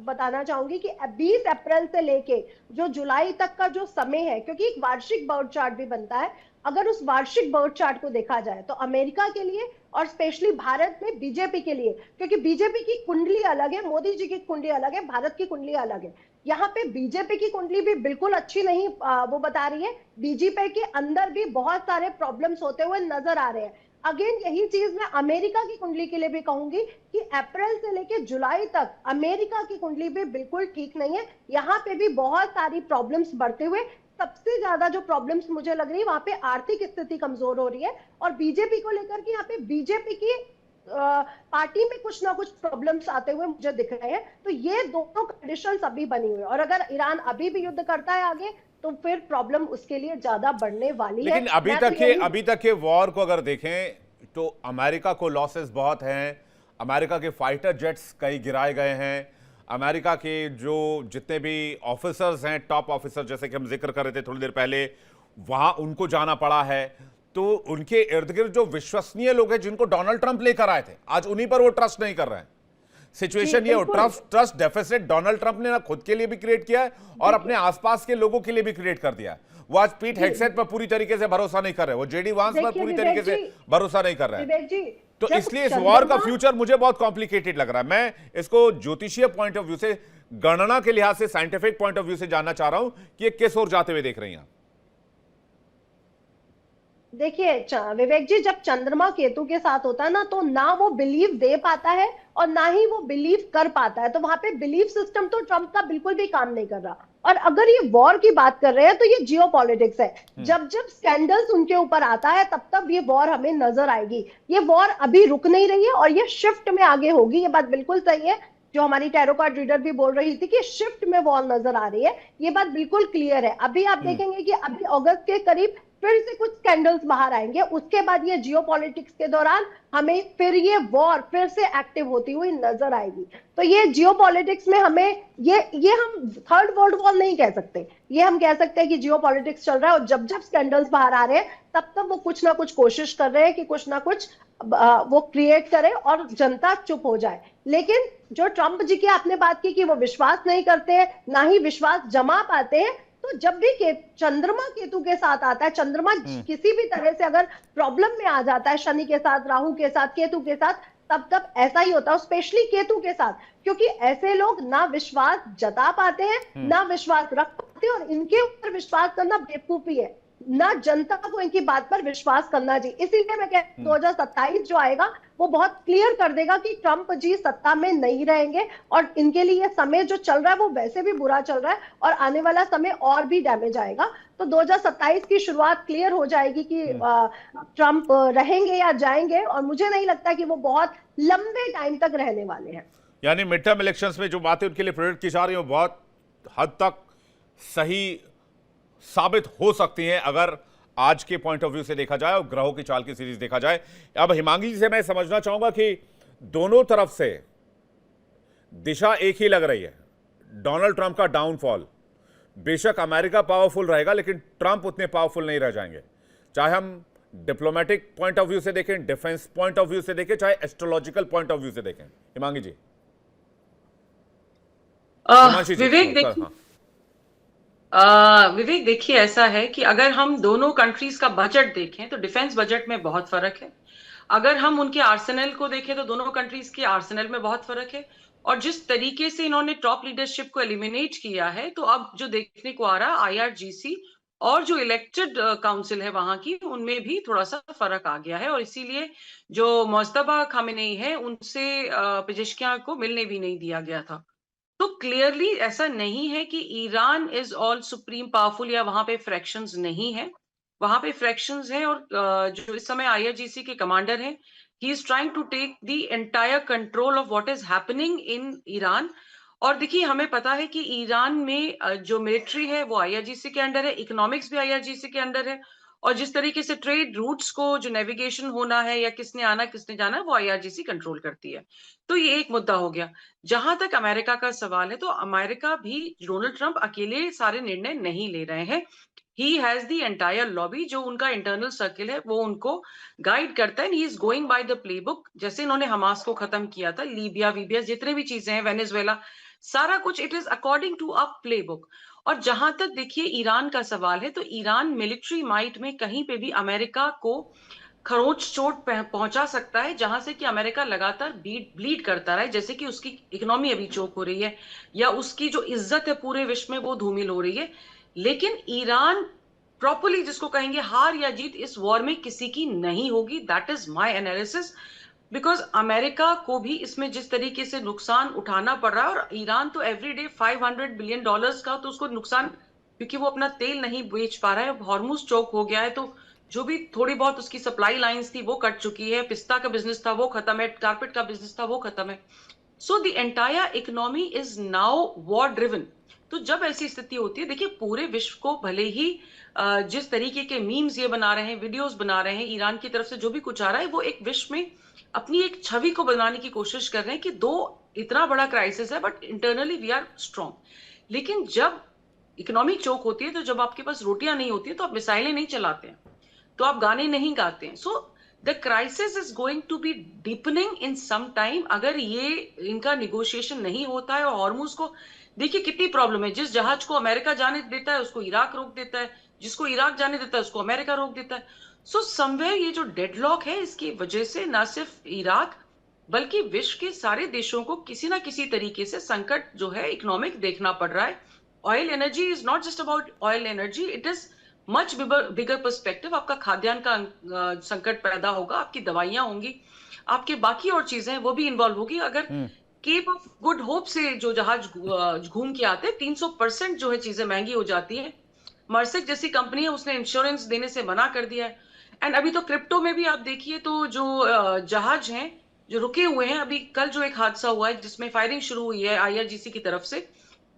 बताना चाहूंगी कि 20 अप्रैल से लेके जो जुलाई तक का जो समय है, क्योंकि एक वार्षिक बर्ड चार्ट भी बनता है, अगर उस वार्षिक बर्ड चार्ट को देखा जाए तो अमेरिका के लिए और स्पेशली भारत में बीजेपी के लिए, क्योंकि बीजेपी की कुंडली अलग है, मोदी जी की कुंडली अलग है, भारत की कुंडली अलग है। यहाँ पे बीजेपी की कुंडली भी बिल्कुल अच्छी नहीं वो बता रही है। बीजेपी के अंदर भी बहुत सारे प्रॉब्लम्स होते हुए नजर आ रहे हैं। अगेन यही चीज मैं अमेरिका की कुंडली के लिए भी कहूंगी कि अप्रैल से लेकर जुलाई तक अमेरिका की कुंडली भी बिल्कुल ठीक नहीं है। यहाँ पे भी बहुत सारी प्रॉब्लम्स बढ़ते हुए, सबसे ज्यादा जो प्रॉब्लम्स मुझे लग रही है वहां पे आर्थिक स्थिति कमजोर हो रही है, और बीजेपी को लेकर के यहाँ पे बीजेपी की पार्टी में कुछ ना कुछ प्रॉब्लम्स आते हुए मुझे दिख रहे हैं। तो ये दोनों कंडीशंस अभी बनी हुई है, और अगर ईरान अभी भी युद्ध करता है आगे तो फिर प्रॉब्लम उसके लिए ज्यादा बढ़ने वाली है। लेकिन अभी तक के वॉर को अगर देखें तो अमेरिका को लॉसेस बहुत हैं। अमेरिका के फाइटर जेट्स कई गिराए गए हैं। अमेरिका के जो जितने भी ऑफिसर्स हैं, टॉप ऑफिसर जैसे कि हम जिक्र कर रहे थे थोड़ी देर पहले, वहां उनको जाना पड़ा है। तो उनके इर्द गिर्द जो विश्वसनीय लोग हैं जिनको डोनाल्ड ट्रंप लेकर आए थे, आज उन्हीं पर वो ट्रस्ट नहीं कर रहे हैं। सिचुएशन ये ट्रस्ट डेफिसिट डोनाल्ड ट्रंप ने ना खुद के लिए भी क्रिएट किया है और अपने आसपास के लोगों के लिए भी क्रिएट कर दिया है। वो आज पीट हेगसेट पर पूरी तरीके से भरोसा नहीं कर रहे, वो जेडी वांस पर पूरी तरीके से भरोसा नहीं कर रहे हैं। तो इसलिए इस वॉर का फ्यूचर मुझे बहुत कॉम्प्लिकेटेड लग रहा है। मैं इसको ज्योतिषीय पॉइंट ऑफ व्यू से, गणना के लिहाज से, साइंटिफिक पॉइंट ऑफ व्यू से जानना चाह रहा हूं कि ये किस ओर जाते हुए देख रही हैं। देखिए विवेक जी, जब चंद्रमा केतु के साथ होता है ना, तो ना वो बिलीव दे पाता है और ना ही वो बिलीव कर पाता है। तो वहां पे बिलीव सिस्टम तो ट्रंप का बिल्कुल भी काम नहीं कर रहा। और अगर ये वॉर की बात कर रहे हैं तो ये जियोपॉलिटिक्स है। जब जब स्कैंडल्स उनके ऊपर आता है तब तब ये वॉर हमें नजर आएगी। ये वॉर अभी रुक नहीं रही है और ये शिफ्ट में आगे होगी, ये बात बिल्कुल सही है। जो हमारी टैरो कार्ड रीडर भी बोल रही थी कि शिफ्ट में वॉर नजर आ रही है, ये बात बिल्कुल क्लियर है। अभी आप देखेंगे कि अभी अगस्त के करीब फिर से कुछ स्कैंडल्स बाहर आएंगे, उसके बाद ये जियोपॉलिटिक्स के दौरान हमें फिर ये वॉर फिर से एक्टिव होती हुई नजर आएगी। तो ये जियोपॉलिटिक्स में हमें ये हम थर्ड वर्ल्ड वॉर नहीं कह सकते, ये हम कह सकते हैं कि जियोपॉलिटिक्स चल रहा है, और जब जब स्कैंडल्स बाहर आ रहे हैं तब तब वो कुछ ना कुछ कोशिश कर रहे हैं कि कुछ ना कुछ वो क्रिएट करे और जनता चुप हो जाए। लेकिन जो ट्रंप जी की आपने बात की कि वो विश्वास नहीं करते हैं, ना ही विश्वास जमा पाते हैं, तो जब भी चंद्रमा केतु के साथ आता है, चंद्रमा किसी भी तरह से अगर प्रॉब्लम में आ जाता है, शनि के साथ, राहु के साथ, केतु के साथ, तब ऐसा ही होता है, स्पेशली केतु के साथ, क्योंकि ऐसे लोग ना विश्वास जता पाते हैं, ना विश्वास रख पाते हैं, और इनके ऊपर विश्वास करना बेवकूफी है, ना जनता को इनकी बात पर विश्वास करना चाहिए। इसीलिए मैं कहती हूं 2027 जो आएगा वो बहुत क्लियर कर देगा कि ट्रंप जी सत्ता में नहीं रहेंगे, और इनके लिए समय जो चल रहा है वो वैसे भी बुरा चल रहा है, और आने वाला समय और भी डैमेज आएगा। तो 2027 की शुरुआत क्लियर हो जाएगी कि ट्रंप रहेंगे या जाएंगे, और मुझे नहीं लगता कि वो बहुत लंबे टाइम तक रहने वाले हैं। यानी मिड टर्म इलेक्शंस में जो बातें उनके लिए प्रेरित की जा रही है वो बहुत हद तक सही साबित हो सकती हैं अगर आज के पॉइंट ऑफ व्यू से देखा जाए और ग्रहों की चाल की सीरीज देखा जाए। अब हिमांगी जी से मैं समझना चाहूंगा कि दोनों तरफ से दिशा एक ही लग रही है, डोनाल्ड ट्रंप का डाउनफॉल। बेशक अमेरिका पावरफुल रहेगा, लेकिन ट्रंप उतने पावरफुल नहीं रह जाएंगे। चाहे हम डिप्लोमेटिक पॉइंट ऑफ व्यू से देखें, डिफेंस पॉइंट ऑफ व्यू से देखें, चाहे एस्ट्रोलॉजिकल पॉइंट ऑफ व्यू से देखें। हिमांगी जी। विवेक देखिए, विवेक देखिए, ऐसा है कि अगर हम दोनों कंट्रीज का बजट देखें तो डिफेंस बजट में बहुत फर्क है। अगर हम उनके आर्सेनल को देखें तो दोनों कंट्रीज के आर्सेनल में बहुत फर्क है। और जिस तरीके से इन्होंने टॉप लीडरशिप को एलिमिनेट किया है, तो अब जो देखने को आ रहा है IRGC और जो इलेक्टेड काउंसिल है वहां की, उनमें भी थोड़ा सा फर्क आ गया है। और इसीलिए जो मुज्तबा खामेनेई है उनसे पेजेश्कियां को मिलने भी नहीं दिया गया था। तो क्लियरली ऐसा नहीं है कि Iran is all supreme powerful या वहां पे फ्रैक्शंस नहीं है, वहां पे फ्रैक्शंस हैं। और जो इस समय IRGC के कमांडर हैं, he is trying to take the entire control of what is happening in Iran. और देखिए, हमें पता है कि ईरान में जो मिलिट्री है वो IRGC के अंडर है, इकोनॉमिक्स भी IRGC के अंडर है, और जिस तरीके से ट्रेड रूट्स को जो नेविगेशन होना है या किसने आना किसने जाना है, वो IRGC कंट्रोल करती है। तो ये एक मुद्दा हो गया। जहां तक अमेरिका का सवाल है, तो अमेरिका भी डोनाल्ड ट्रंप अकेले सारे निर्णय नहीं ले रहे हैं। He has the entire lobby, जो उनका इंटरनल सर्किल है वो उनको गाइड करता है। He is going by the playbook. जैसे इन्होंने हमास को खत्म किया था, लीबिया वीबिया जितने भी चीजें हैं, वेनेजुएला, सारा कुछ it is according to a playbook. और जहां तक देखिए ईरान का सवाल है, तो ईरान मिलिट्री माइट में कहीं पे भी अमेरिका को खरोंच चोट पहुंचा सकता है, जहां से कि अमेरिका लगातार ब्लीड करता रहा है। जैसे कि उसकी इकोनॉमी अभी चोक हो रही है, या उसकी जो इज्जत है पूरे विश्व में वो धूमिल हो रही है। लेकिन ईरान प्रॉपरली जिसको कहेंगे हार या जीत इस वॉर में किसी की नहीं होगी। That is my analysis. Because America को भी इसमें जिस तरीके से नुकसान उठाना पड़ रहा है, और ईरान तो एवरीडे $500 बिलियन का तो उसको नुकसान, क्योंकि वो अपना तेल नहीं बेच पा रहा है, हॉर्मुज चौक हो गया है, तो जो भी थोड़ी बहुत उसकी सप्लाई लाइंस थी वो कट चुकी है, पिस्ता का बिजनेस था वो खत्म है, कारपेट का बिजनेस था वो खत्म है। So the entire economy is now war driven. तो जब ऐसी स्थिति होती है, देखिए पूरे विश्व को भले ही जिस तरीके के मीम्स ये बना रहे हैं, वीडियोस बना रहे हैं, ईरान की तरफ से जो भी कुछ आ रहा है, वो एक विश्व में अपनी एक छवि को बनाने की कोशिश कर रहे हैं कि दो इतना बड़ा क्राइसिस है but internally we are strong. लेकिन जब इकोनॉमिक चोक होती है, तो जब आपके पास रोटियां नहीं होती है, तो आप मिसाइलें नहीं चलाते हैं, तो आप गाने नहीं गाते हैं। So the crisis is going to be deepening in some time. अगर ये इनका निगोशिएशन नहीं होता है, और हॉर्मुज को देखिए कितनी प्रॉब्लम है, जिस जहाज को अमेरिका जाने देता है उसको इराक रोक देता है, जिसको इराक जाने देता है उसको अमेरिका रोक देता है। सो समवेयर ये जो डेडलॉक है, इसकी वजह से ना सिर्फ इराक बल्कि विश्व के सारे देशों को किसी ना किसी तरीके से संकट जो है इकोनॉमिक देखना पड़ रहा है। Oil energy is not just about oil energy, it is much bigger perspective. आपका खाद्यान्न का संकट पैदा होगा, आपकी दवाइयां होंगी, आपके बाकी और चीजें वो भी इन्वॉल्व होगी। अगर केप ऑफ गुड होप से जो जहाज घूम के आते हैं, 300% जो है चीजें महंगी हो जाती है। मर्सेक जैसी कंपनी है, उसने इंश्योरेंस देने से मना कर दिया है। एंड अभी तो क्रिप्टो में भी आप देखिए, तो जो जहाज हैं जो रुके हुए हैं, अभी कल जो एक हादसा हुआ है जिसमें फायरिंग शुरू हुई है IRGC की तरफ से,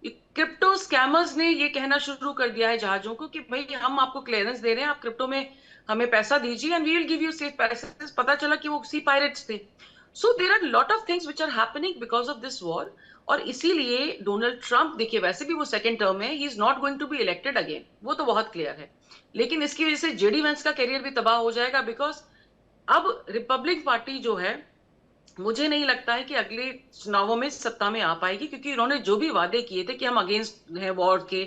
क्रिप्टो स्कैमर्स ने ये कहना शुरू कर दिया है जहाजों को कि भाई हम आपको क्लियरेंस दे रहे हैं, आप क्रिप्टो में हमें पैसा दीजिए and we will give you safe passage. पता चला कि वो सी पायरेट्स थे। So there are lot of things which are happening because of this war. और इसीलिए डोनाल्ड ट्रंप, देखिए वैसे भी वो सेकंड टर्म में, he is not going to be elected again, वो तो बहुत क्लियर है। लेकिन इसकी वजह से JD वेंस का करियर भी तबाह हो जाएगा, बिकॉज अब रिपब्लिक पार्टी जो है, मुझे नहीं लगता है कि अगले चुनावों में सत्ता में आ पाएगी, क्योंकि इन्होंने जो भी वादे किए थे कि हम अगेंस्ट हैं वॉर के,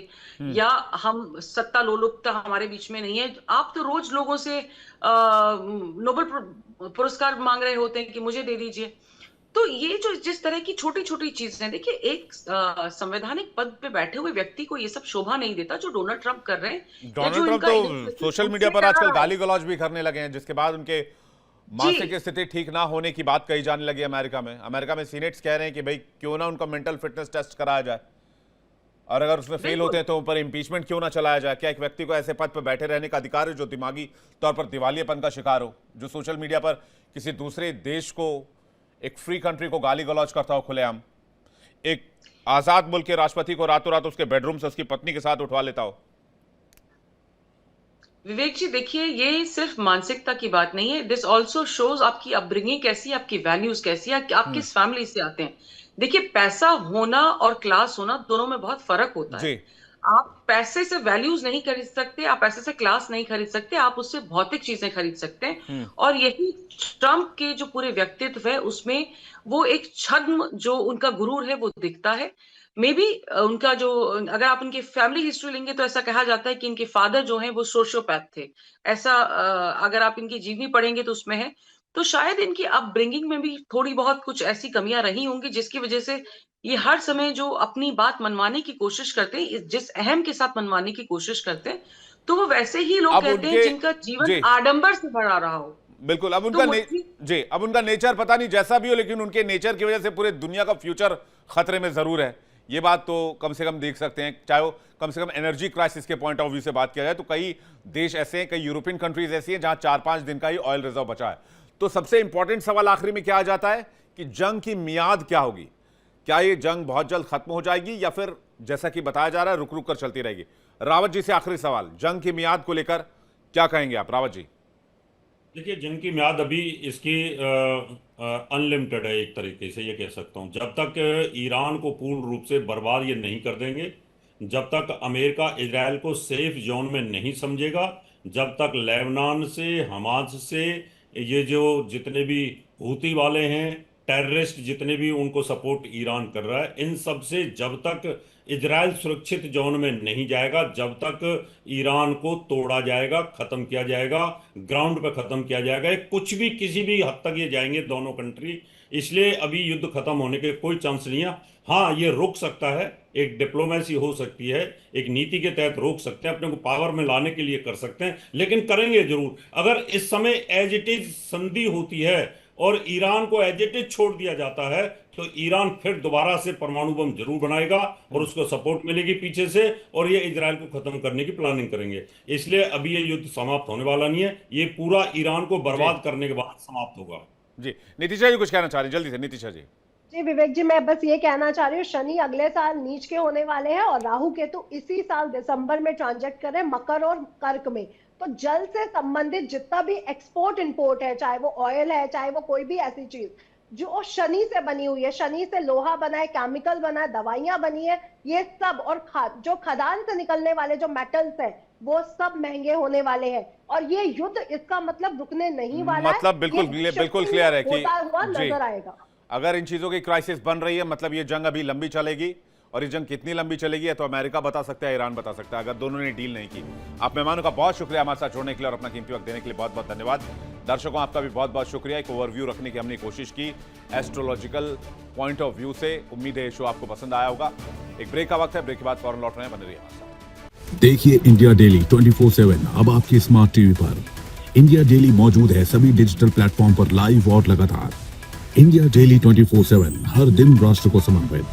या हम सत्ता लोलुपता हमारे बीच में नहीं है। आप तो रोज लोगों से नोबेल पुरस्कार मांग रहे होते हैं कि मुझे दे दीजिए। तो ये जो जिस तरह की छोटी छोटी चीजें, देखिए एक संवैधानिक पद पे बैठे हुए व्यक्ति को ये सब शोभा नहीं देता जो डोनाल्ड ट्रंप कर रहे हैं। डोनाल्ड ट्रंप तो सोशल मीडिया पर आजकल गाली गलौज भी करने लगे हैं, जिसके बाद उनके मानसिक स्थिति ठीक ना होने की बात कही जाने लगी अमेरिका में। अमेरिका में सीनेट्स कह रहे हैं कि भाई क्यों ना उनका मेंटल फिटनेस टेस्ट कराया जाए, और अगर उसमें फेल होते हैं तो ऊपर इंपीचमेंट क्यों ना चलाया जाए। क्या एक व्यक्ति को ऐसे पद पर बैठे रहने का अधिकार है जो दिमागी तौर पर दिवालियेपन का शिकार हो, जो सोशल मीडिया पर किसी दूसरे देश को, एक फ्री कंट्री को गाली गलौज करता हो खुलेआम, एक आजाद मुल्क के राष्ट्रपति को रातों रात उसके बेडरूम से उसकी पत्नी के साथ उठवा लेता हो। विवेक जी देखिए, ये सिर्फ मानसिकता की बात नहीं है, दिस ऑल्सो शोज आपकी अपब्रिंगिंग कैसी है, आपकी वैल्यूज कैसी है, आप किस फैमिली से आते हैं। देखिए पैसा होना और क्लास होना दोनों में बहुत फर्क होता है। आप पैसे से वैल्यूज नहीं खरीद सकते, आप पैसे से क्लास नहीं खरीद सकते, आप उससे भौतिक चीजें खरीद सकते हैं। और यही ट्रम्प के जो पूरे व्यक्तित्व है उसमें वो एक छद्म जो उनका गुरूर है वो दिखता है। मे बी उनका जो, अगर आप उनकी फैमिली हिस्ट्री लेंगे तो ऐसा कहा जाता है कि इनके फादर जो हैं वो सोशियोपैथ थे, ऐसा अगर आप इनकी जीवनी पढ़ेंगे तो उसमें है। तो शायद इनकी अपब्रिंगिंग में भी थोड़ी बहुत कुछ ऐसी कमियां रही होंगी जिसकी वजह से ये हर समय जो अपनी बात मनवाने की कोशिश करते हैं, जिस अहम के साथ मनवाने की कोशिश करते हैं, तो वो वैसे ही लोग अब कहते हैं उनके- जिनका जीवन जी। आडंबर से भरा रहा हो। बिल्कुल। अब तो उनका मुझे- जी, अब उनका नेचर पता नहीं जैसा भी हो, लेकिन उनके नेचर की वजह से पूरे दुनिया का फ्यूचर खतरे में जरूर है। ये बात तो कम से कम देख सकते हैं, चाहे वो कम से कम एनर्जी क्राइसिस के पॉइंट ऑफ व्यू से बात किया जाए तो कई देश ऐसे हैं, कई यूरोपियन कंट्रीज ऐसी हैं जहां 4-5 दिन का ही ऑयल रिजर्व बचा है। तो सबसे इंपॉर्टेंट सवाल आखिरी में क्या आ जाता है कि जंग की मियाद क्या होगी? क्या ये जंग बहुत जल्द खत्म हो जाएगी या फिर जैसा कि बताया जा रहा है रुक रुक कर चलती रहेगी? रावत जी से आखिरी सवाल, जंग की मियाद को लेकर क्या कहेंगे आप, रावत जी? देखिए, जंग की म्याद अभी इसकी अनलिमिटेड है, एक तरीके से ये कह सकता हूँ। जब तक ईरान को पूर्ण रूप से बर्बाद ये नहीं कर देंगे, जब तक अमेरिका इजराइल को सेफ जोन में नहीं समझेगा, जब तक लेबनान से, हमास से, ये जो जितने भी हूती वाले हैं, टेररिस्ट जितने भी, उनको सपोर्ट ईरान कर रहा है, इन सब से जब तक इजराइल सुरक्षित जोन में नहीं जाएगा, जब तक ईरान को तोड़ा जाएगा, खत्म किया जाएगा, ग्राउंड पे खत्म किया जाएगा, ये कुछ भी किसी भी हद तक ये जाएंगे दोनों कंट्री। इसलिए अभी युद्ध खत्म होने के कोई चांस नहीं है। हाँ, ये रोक सकता है, एक डिप्लोमेसी हो सकती है, एक नीति के तहत रोक सकते हैं, अपने को पावर में लाने के लिए कर सकते हैं, लेकिन करेंगे जरूर। अगर इस समय एज इट इज संधि होती है और ईरान को एज इट इज छोड़ दिया जाता है तो ईरान फिर दोबारा से परमाणु बम जरूर बनाएगा और उसको सपोर्ट मिलेगी पीछे से, और ये इजराइल को खत्म करने की प्लानिंग करेंगे। इसलिए अभी ये युद्ध समाप्त होने वाला नहीं है, ये पूरा ईरान को बर्बाद करने के बाद समाप्त होगा। जी, नीतिशा जी कुछ कहना चाह रही हैं, जल्दी से नीतिशा जी। जी विवेक जी, मैं बस ये कहना चाह रही हूँ, शनि अगले साल नीच के होने वाले हैं और राहु केतु इसी साल दिसंबर में ट्रांजेक्ट कर रहे हैं मकर और कर्क में। तो जल से संबंधित जितना भी एक्सपोर्ट इंपोर्ट है, चाहे वो ऑयल है, चाहे वो कोई भी ऐसी चीज जो शनि से बनी हुई है, शनि से लोहा बना है, केमिकल बना है, दवाइयां बनी है, ये सब, और जो खदान से निकलने वाले जो मेटल्स हैं वो सब महंगे होने वाले हैं। और ये युद्ध, इसका मतलब रुकने नहीं वाला है। मतलब बिल्कुल क्लियर है कि होता हुआ जी, नजर आएगा। अगर इन चीजों की क्राइसिस बन रही है मतलब ये जंग अभी लंबी चलेगी, और ये जंग कितनी लंबी चलेगी है तो अमेरिका बता सकता है, ईरान बता सकता है, अगर दोनों ने डील नहीं की। आप मेहमानों का बहुत शुक्रिया हमारे साथ जुड़ने के लिए और अपना कीमती वक्त देने के लिए बहुत बहुत धन्यवाद। दर्शकों आपका भी बहुत बहुत शुक्रिया, एक ओवरव्यू रखने की हमने कोशिश की एस्ट्रोलॉजिकल पॉइंट ऑफ व्यू से। उम्मीद है शो आपको पसंद आया होगा। एक ब्रेक का वक्त है, ब्रेक के बाद फौरन लौट रहे हैं, बने रहिए हमारे साथ। देखिए इंडिया डेली 24/7 अब आपकी स्मार्ट टीवी पर। इंडिया डेली मौजूद है सभी डिजिटल प्लेटफॉर्म पर लाइव और लगातार। इंडिया डेली 24/7 हर दिन राष्ट्र को समर्पित।